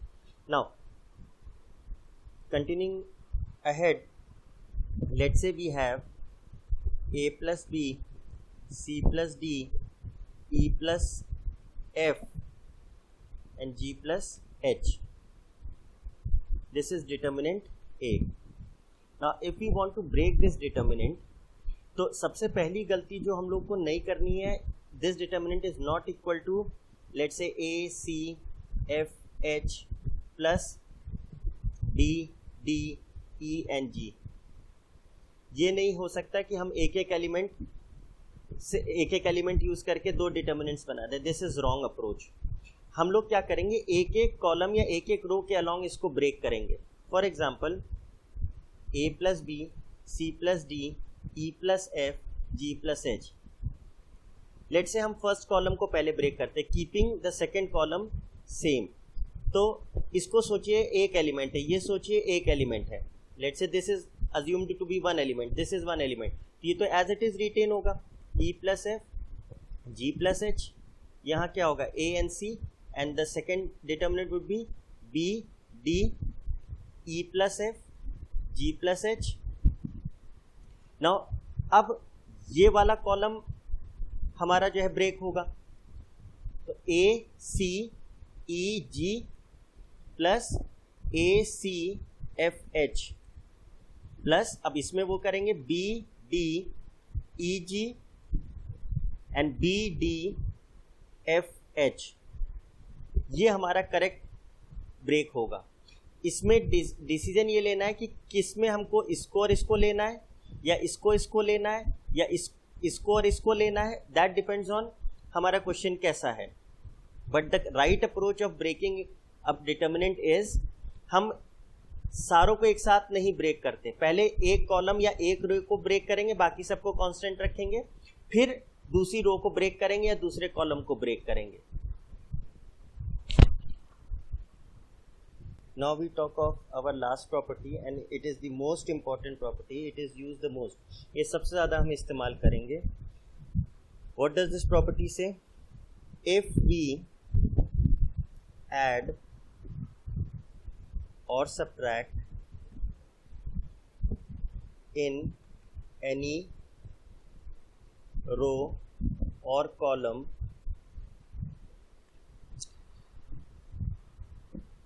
Now continuing ahead, let's say we have a plus b, c plus d, e plus f and g plus h. This is determinant A. Now if we want to break this determinant, तो सबसे पहली गलती जो हम लोग को नहीं करनी है, this determinant is not equal to let's say a c f h plus d D, E and G। ये नहीं हो सकता कि हम एक एक एलिमेंट यूज करके दो डिटर्मिनेंट्स बना दें। This is wrong approach. हम लोग क्या करेंगे, एक एक कॉलम या एक एक रो के अलोंग इसको ब्रेक करेंगे। For example A plus B, C plus D, E plus F, G plus H. Let say हम फर्स्ट कॉलम को पहले ब्रेक करते हैं, keeping the second column same. तो इसको सोचिए एक एलिमेंट है, ये सोचिए एक एलिमेंट है। Let's say this is assumed to be one element, this is one element, ये तो एज इट इज रिटेन होगा। E plus F, G plus H, यहाँ क्या होगा A and C, and the second determinant would be B D, E plus F, G plus H. Now अब ये वाला column हमारा जो है ब्रेक होगा, तो A C E G plus A C F H plus, अब इसमें वो करेंगे B D E G and B D F H। ये हमारा करेक्ट ब्रेक होगा। इसमें डिसीजन ये लेना है कि किस में हमको इसको और इसको लेना है, या इसको लेना है, या इसको और इसको लेना है। दैट डिपेंड्स ऑन हमारा क्वेश्चन कैसा है। But the right approach of breaking अब डिटर्मिनेंट इज, हम सारों को एक साथ नहीं ब्रेक करते। पहले एक कॉलम या एक रो को ब्रेक करेंगे, बाकी सबको कांस्टेंट रखेंगे, फिर दूसरी रो को ब्रेक करेंगे या दूसरे कॉलम को ब्रेक करेंगे। Now we talk of our last property and it is the most important property. It is used the most. ये सबसे ज़्यादा हम इस्तेमाल करेंगे। What does this property say? If we add or subtract in any row or column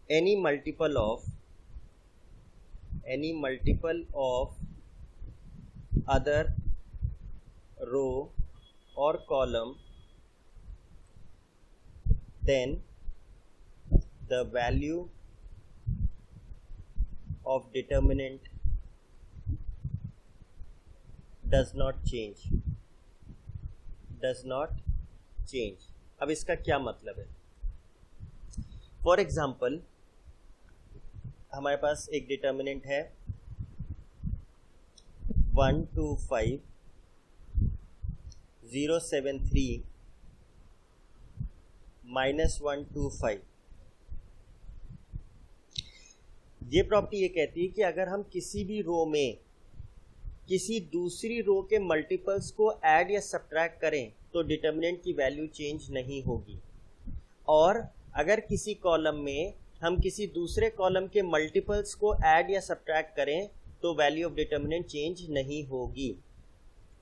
any multiple of other row or column, then the value of determinant does not change. अब इसका क्या मतलब है? फॉर एग्जाम्पल हमारे पास एक determinant है 1 2 5 0 7 3 -1 2 5। ये प्रॉपर्टी ये कहती है कि अगर हम किसी भी रो में किसी दूसरी रो के मल्टीपल्स को ऐड या सब्ट्रैक्ट करें तो डिटर्मिनेंट की वैल्यू चेंज नहीं होगी। और अगर किसी कॉलम में हम किसी दूसरे कॉलम के मल्टीपल्स को ऐड या सब्ट्रैक्ट करें तो वैल्यू ऑफ डिटर्मिनेंट चेंज नहीं होगी।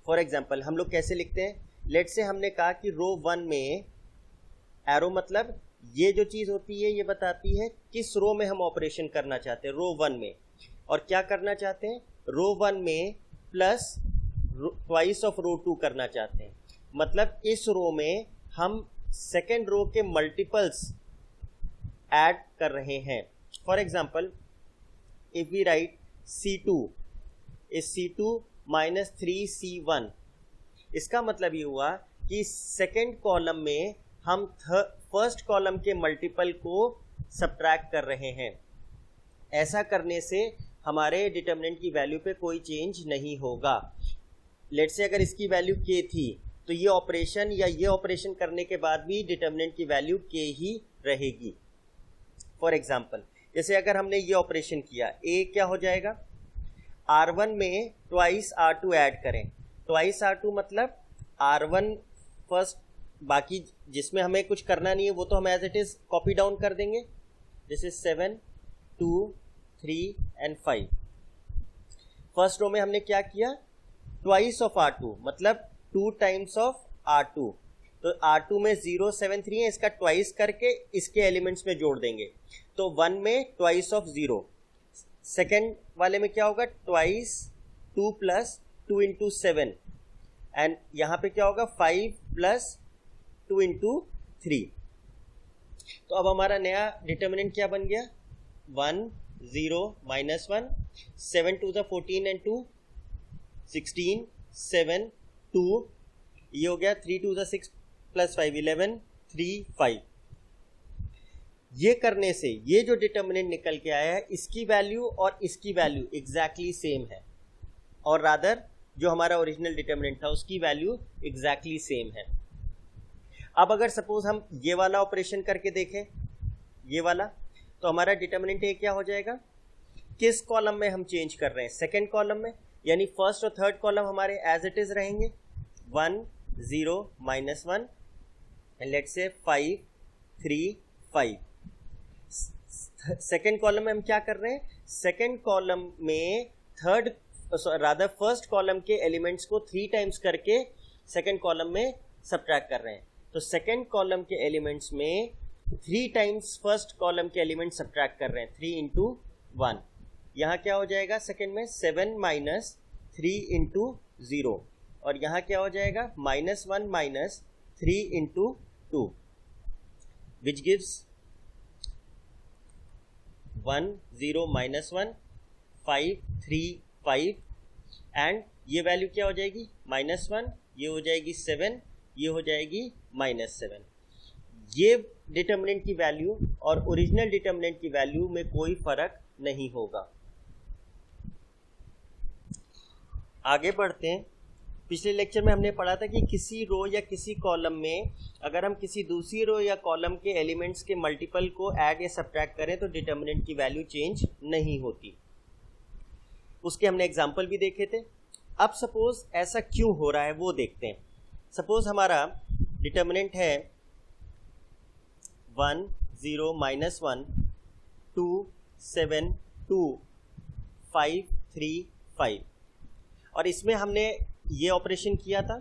फॉर एग्जांपल हम लोग कैसे लिखते हैं, लेट से हमने कहा कि रो 1 में एरो मतलब ये जो चीज होती है ये बताती है किस रो में हम ऑपरेशन करना चाहते हैं, रो 1 में। और क्या करना चाहते हैं, रो 1 में प्लस ट्वाइस ऑफ रो 2 करना चाहते हैं, मतलब इस रो में हम सेकेंड रो के मल्टीपल्स ऐड कर रहे हैं। For example if we write C2 is C2 minus 3C1, इसका मतलब ये हुआ कि सेकेंड कॉलम में हम फर्स्ट कॉलम के मल्टीपल को सब्ट्रैक्ट कर रहे हैं। ऐसा करने से हमारे डिटर्मिनेंट की वैल्यू पे कोई चेंज नहीं होगा। लेट से अगर इसकी वैल्यू k थी तो ये ऑपरेशन या ये ऑपरेशन करने के बाद भी डिटर्मिनेंट की वैल्यू k ही रहेगी। फॉर एग्जाम्पल जैसे अगर हमने ये ऑपरेशन किया, a क्या हो जाएगा, R1 में ट्वाइस R2 ऐड करें, ट्वाइस R2 मतलब R1 फर्स्ट, बाकी जिसमें हमें कुछ करना नहीं है वो तो हम as it is copy down कर देंगे, जैसे 7 2 3 एंड 5। फर्स्ट रो में हमने क्या किया, ट्वाइस ऑफ R2 मतलब 2 टाइम्स ऑफ R2, तो R2 में 0 7 3 है, इसका ट्वाइस करके इसके एलिमेंट्स में जोड़ देंगे, तो 1 में ट्वाइस ऑफ 0। सेकेंड वाले में क्या होगा, ट्वाइस 2 प्लस 2 इंटू 7, एंड यहाँ पे क्या होगा 5 प्लस 2 इंटू 3। तो अब हमारा नया डिटर्मिनेंट क्या बन गया, 1 0 माइनस 1, 7 2 14 एंड 2 16 7 2, ये हो गया 3 2 6 प्लस 5 11 3 5। ये करने से ये जो डिटर्मिनेंट निकल के आया है इसकी वैल्यू और इसकी वैल्यू एग्जैक्टली सेम है, और रादर जो हमारा ओरिजिनल डिटर्मिनेंट था उसकी वैल्यू एग्जैक्टली सेम है। अब अगर सपोज हम ये वाला ऑपरेशन करके देखें, ये वाला, तो हमारा डिटर्मिनेंट ये क्या हो जाएगा, किस कॉलम में हम चेंज कर रहे हैं, सेकेंड कॉलम में, यानी फर्स्ट और थर्ड कॉलम हमारे एज इट इज रहेंगे, 1 0 माइनस 1 एंड लेट्स से 5 3 5। सेकेंड कॉलम में हम क्या कर रहे हैं, सेकेंड कॉलम में थर्ड रादर फर्स्ट कॉलम के एलिमेंट्स को 3 टाइम्स करके सेकेंड कॉलम में सब्ट्रैक्ट कर रहे हैं। तो सेकेंड कॉलम के एलिमेंट्स में 3 टाइम्स फर्स्ट कॉलम के एलिमेंट सब्ट्रैक्ट कर रहे हैं, 3 इंटू 1। यहाँ क्या हो जाएगा सेकेंड में, 7 माइनस 3 इंटू 0, और यहाँ क्या हो जाएगा -1 minus 3 into 2, which gives 1 0 minus 1 5 3 5, and ये वैल्यू क्या हो जाएगी -1, ये हो जाएगी 7, ये हो जाएगी -7। ये डिटर्मिनेंट की वैल्यू और ओरिजिनल डिटर्मिनेंट की वैल्यू में कोई फर्क नहीं होगा। आगे बढ़ते हैं। पिछले लेक्चर में हमने पढ़ा था कि किसी रो या किसी कॉलम में अगर हम किसी दूसरी रो या कॉलम के एलिमेंट्स के मल्टीपल को ऐड या सब्ट्रैक्ट करें तो डिटर्मिनेंट की वैल्यू चेंज नहीं होती। उसके हमने एग्जाम्पल भी देखे थे। अब सपोज ऐसा क्यों हो रहा है वो देखते हैं। सपोज हमारा डिटर्मिनेंट है 1 0 माइनस 1 2 7 2 5 3 5, और इसमें हमने ये ऑपरेशन किया था,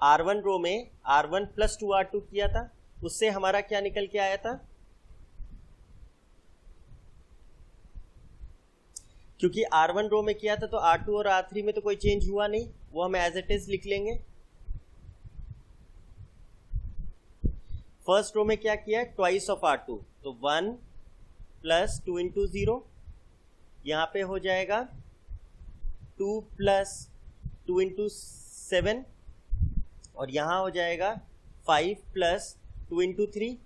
R1 रो में R1 प्लस 2R2 किया था, उससे हमारा क्या निकल के आया था, क्योंकि R1 रो में किया था तो R2 और R3 में तो कोई चेंज हुआ नहीं, वो हम एज इट इज लिख लेंगे। फर्स्ट रो में क्या किया, ट्वाइस ऑफ R2, तो 1 प्लस 2 इंटू 0, यहाँ पे हो जाएगा 2 प्लस 2 इंटू 7, और यहाँ हो जाएगा 5 प्लस 2 इंटू 3।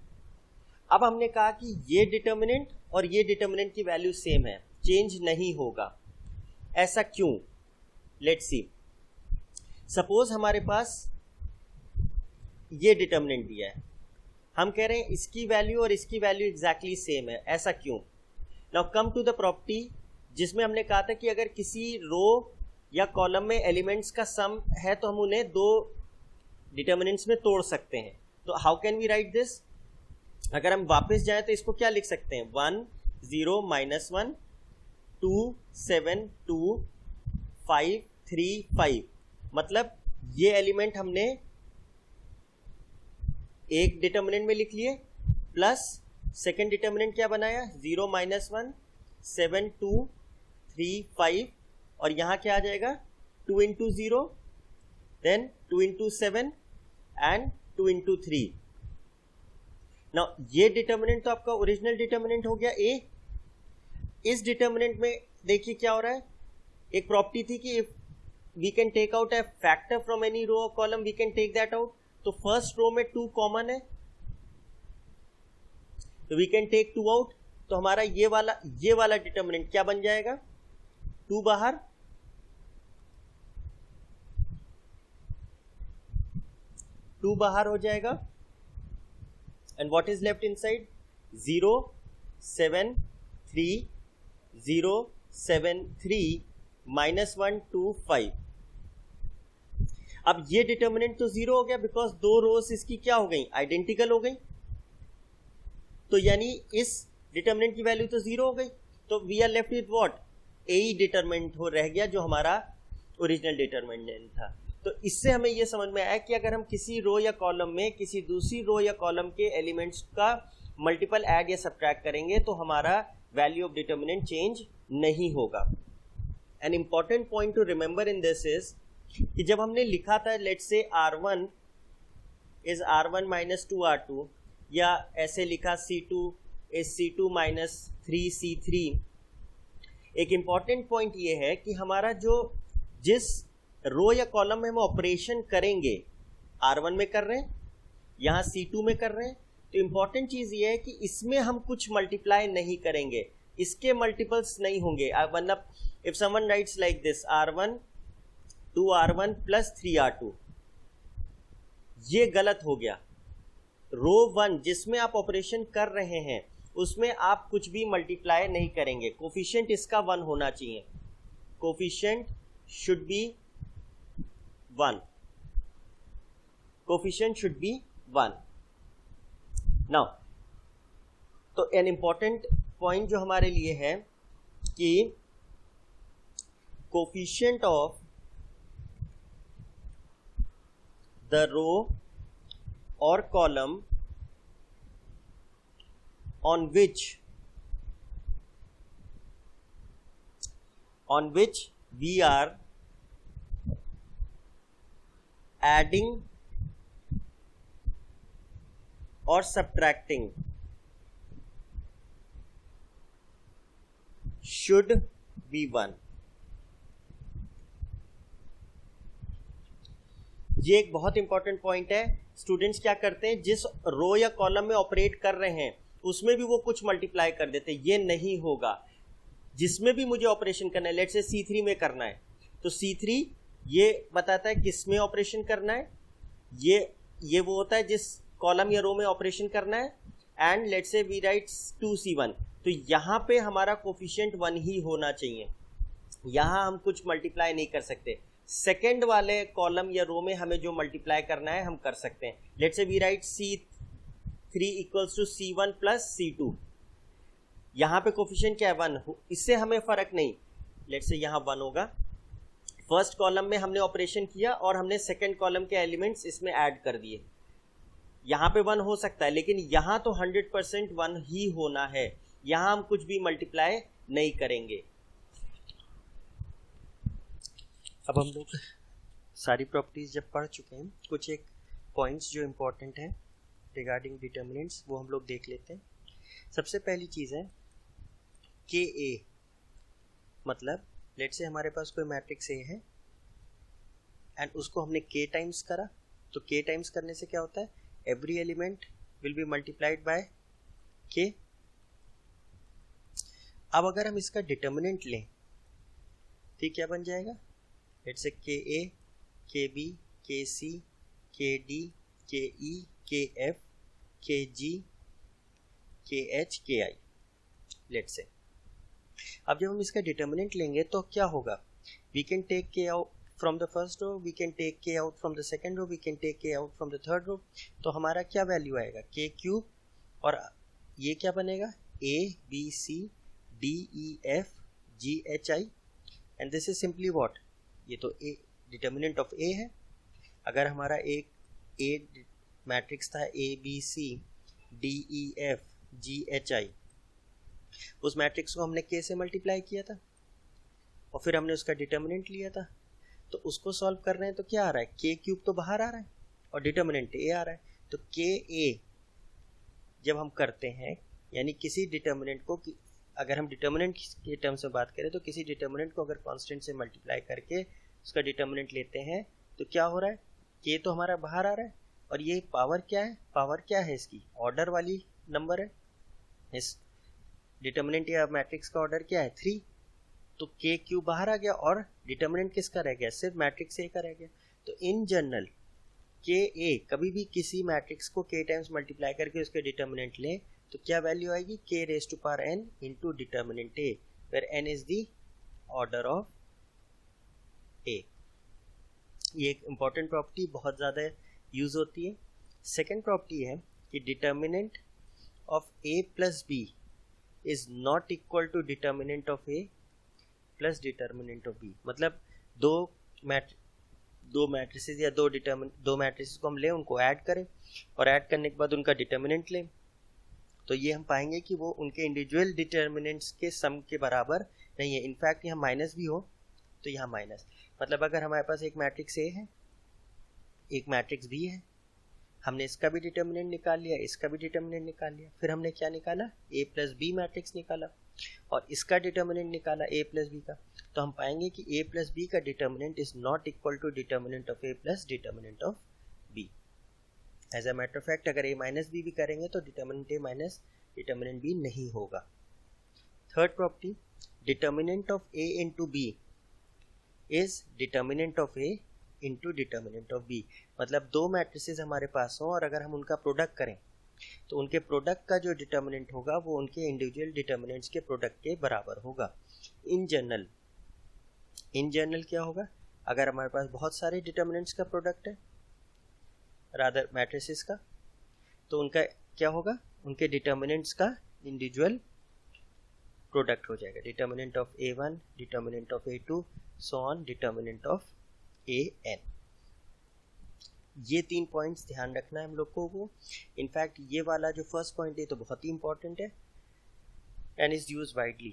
अब हमने कहा कि ये डिटर्मिनेंट और ये डिटर्मिनेंट की वैल्यू सेम है, चेंज नहीं होगा। ऐसा क्यों, लेट्स सी। सपोज हमारे पास ये डिटर्मिनेंट दिया है, हम कह रहे हैं इसकी वैल्यू और इसकी वैल्यू एग्जैक्टली सेम है, ऐसा क्यों। Now come to the property जिसमें हमने कहा था कि अगर किसी रो या कॉलम में एलिमेंट्स का सम है तो हम उन्हें 2 डिटर्मिनेंट्स में तोड़ सकते हैं। तो how can we write this? अगर हम वापस जाएं तो इसको क्या लिख सकते हैं? 1 0 -1 2 7 2 5 3 5। मतलब ये एलिमेंट हमने एक डिटर्मिनेंट में लिख लिए, प्लस सेकेंड डिटर्मिनेंट क्या बनाया? 0 -1 7 2 3 5, और यहाँ क्या आ जाएगा? 2 into 0, then 2 into 7 and 2 into 3। Now ये डिटर्मिनेंट तो आपका ओरिजिनल डिटर्मिनेंट हो गया A। इस डिटर्मिनेंट में देखिए क्या हो रहा है, एक प्रॉपर्टी थी कि if we can take out a factor from any row और column we can take that out. तो फर्स्ट रो में 2 कॉमन है, तो वी कैन टेक 2 आउट। तो हमारा ये वाला डिटर्मिनेंट क्या बन जाएगा? 2 बाहर, 2 बाहर हो जाएगा, and what is left inside? 0 7 3 0 7 3 -1 2 5। अब ये डिटर्मिनेंट तो 0 हो गया बिकॉज दो रोज इसकी क्या हो गई? आइडेंटिकल हो गई। तो यानी इस डिटर्मिनेंट की वैल्यू तो 0 हो गई। तो we are left with what? A ही डिटर्मिनेंट हो रह गया जो हमारा ओरिजिनल डिटर्मिनेंट था। तो इससे हमें यह समझ में आया कि अगर हम किसी रो या कॉलम में किसी दूसरी रो या कॉलम के एलिमेंट्स का मल्टीपल ऐड या सब्ट्रैक्ट करेंगे तो हमारा वैल्यू ऑफ डिटर्मिनेंट चेंज नहीं होगा। N important point two remember in this is कि जब हमने लिखा था let's say R1 is R1 - 2R2, या ऐसे लिखा C2 इज C2 - 3C3, एक इंपॉर्टेंट पॉइंट ये है कि हमारा जिस रो या कॉलम में हम ऑपरेशन करेंगे, R1 में कर रहे हैं, यहाँ C2 में कर रहे हैं, तो इंपॉर्टेंट चीज ये है कि इसमें हम कुछ मल्टीप्लाई नहीं करेंगे, इसके मल्टीपल्स नहीं होंगे। मतलब if someone rights like this R1 2R1 + 3R2, ये गलत हो गया। रो 1 जिसमें आप ऑपरेशन कर रहे हैं उसमें आप कुछ भी मल्टीप्लाई नहीं करेंगे, कोफिशिएंट इसका 1 होना चाहिए, coefficient should be 1, coefficient should be 1। Now तो एन इंपॉर्टेंट पॉइंट जो हमारे लिए है कि coefficient of the row or column on which we are adding or subtracting should be 1। ये एक बहुत इंपॉर्टेंट पॉइंट है। स्टूडेंट्स क्या करते हैं, जिस रो या कॉलम में ऑपरेट कर रहे हैं उसमें भी वो कुछ मल्टीप्लाई कर देते हैं, ये नहीं होगा। जिसमें भी मुझे ऑपरेशन करना है, लेट्स से C3 में करना है, तो C3 ये बताता है किस में ऑपरेशन करना है, ये वो होता है जिस कॉलम या रो में ऑपरेशन करना है, and let's say we write 2C1, तो यहाँ पे हमारा कोफिशिएंट 1 ही होना चाहिए, यहाँ हम कुछ मल्टीप्लाई नहीं कर सकते। सेकेंड वाले कॉलम या रो में हमें जो मल्टीप्लाई करना है हम कर सकते हैं। Let's say we right C3 = C1 + C2, यहाँ पे कोफिशिएंट क्या है? 1, इससे हमें फर्क नहीं। लेट्स से यहाँ 1 होगा, फर्स्ट कॉलम में हमने ऑपरेशन किया और हमने सेकेंड कॉलम के एलिमेंट्स इसमें ऐड कर दिए, यहाँ पे 1 हो सकता है, लेकिन यहाँ तो 100% 1 ही होना है, यहाँ हम कुछ भी मल्टीप्लाई नहीं करेंगे। अब हम लोग सारी प्रॉपर्टीज जब पढ़ चुके हैं, कुछ एक पॉइंट्स जो इम्पोर्टेंट हैं रिगार्डिंग डिटर्मिनेंट्स वो हम लोग देख लेते हैं। सबसे पहली चीज़ है के ए, मतलब लेट्स से हमारे पास कोई मैट्रिक्स ए है एंड उसको हमने के टाइम्स करा, तो के टाइम्स करने से क्या होता है? Every element will be multiplied by के। अब अगर हम इसका डिटर्मिनेंट लें तो क्या बन जाएगा? लेट्स से के ए, के बी, के सी, के डी, के ई, के एफ, के जी, के एच, के आई। लेट्स से अब जब हम इसका डिटर्मिनेंट लेंगे तो क्या होगा? वी कैन टेक के out from the first row, we can take k out from the second row, we can take k out from the third row. तो हमारा क्या वैल्यू आएगा, k क्यूब, और ये क्या बनेगा, a b c d e f g h i, and this is simply what, ये तो a डिटर्मिनेंट ऑफ a है. अगर हमारा एक a मैट्रिक्स था a b c d e f g h i, उस मैट्रिक्स को हमने k से मल्टीप्लाई किया था और फिर हमने उसका डिटर्मिनेंट लिया था. तो उसको सॉल्व कर रहे हैं तो क्या आ रहा है, के क्यूब तो बाहर आ रहा है और डिटर्मिनेंट ए आ रहा है. तो के ए जब हम करते हैं, यानी किसी डिटर्मिनेंट को, अगर हम डिटर्मिनेंट के टर्म्स में बात करें तो किसी डिटर्मिनेंट को अगर कांस्टेंट से मल्टीप्लाई करके उसका डिटर्मिनेंट लेते हैं तो क्या हो रहा है, के तो हमारा बाहर आ रहा है और ये पावर क्या है, पावर क्या है इसकी, ऑर्डर वाली नंबर है. इस डिटर्मिनेंट या मैट्रिक्स का ऑर्डर क्या है, 3. तो के क्यूब बाहर आ गया और डिटर्मिनेंट किसका रह गया, सिर्फ मैट्रिक्स ए का रह गया. तो इन जनरल के ए, कभी भी किसी मैट्रिक्स को के टाइम्स मल्टीप्लाई करके उसके डिटर्मिनेंट लें तो क्या वैल्यू आएगी, K raise to power n into determinant A, where n is the order of A. ये एक इंपॉर्टेंट प्रॉपर्टी, बहुत ज़्यादा यूज होती है. सेकेंड प्रॉपर्टी है कि determinant of A plus B is not equal to determinant of A plus determinant of B. मतलब दो मैट्रिसेस या दो मैट्रिसेस को हम लें, उनको ऐड करें और ऐड करने के बाद उनका डिटर्मिनेंट लें, तो ये हम पाएंगे कि वो उनके इंडिविजुअल डिटर्मिनेंट्स के सम के बराबर नहीं है. इनफैक्ट यहाँ माइनस भी हो तो यहाँ माइनस, मतलब अगर हमारे पास एक मैट्रिक्स ए है, एक मैट्रिक्स बी है, हमने इसका भी डिटर्मिनेंट निकाल लिया, इसका भी डिटर्मिनेंट निकाल लिया, फिर हमने क्या निकाला, ए प्लस बी मैट्रिक्स निकाला और इसका डिटर्मिनेंट निकाला ए प्लस बी का, तो हम पाएंगे कि ए प्लस बी का determinant is not equal to determinant of A plus determinant of B. As a matter of fact अगर ए माइनस बी भी करेंगे तो determinant A minus determinant B नहीं होगा. Third property, determinant of A into B is determinant of A into determinant of B. मतलब दो matrices हमारे पास हों और अगर हम उनका प्रोडक्ट करें तो उनके प्रोडक्ट का जो डिटर्मिनेंट होगा वो उनके इंडिविजुअल डिटर्मिनेंट्स के प्रोडक्ट के बराबर होगा. इन जनरल क्या होगा, अगर हमारे पास बहुत सारे डिटर्मिनेंट्स का प्रोडक्ट है, रादर मैट्रिसेस का, तो उनका क्या होगा, उनके डिटर्मिनेंट्स का इंडिविजुअल प्रोडक्ट हो जाएगा. Determinant of a1, determinant of a2, so on, determinant of an. ये 3 पॉइंट्स ध्यान रखना है हम लोगों को. इनफैक्ट ये वाला जो फर्स्ट पॉइंट है तो बहुत ही इंपॉर्टेंट है एंड इज यूज वाइडली.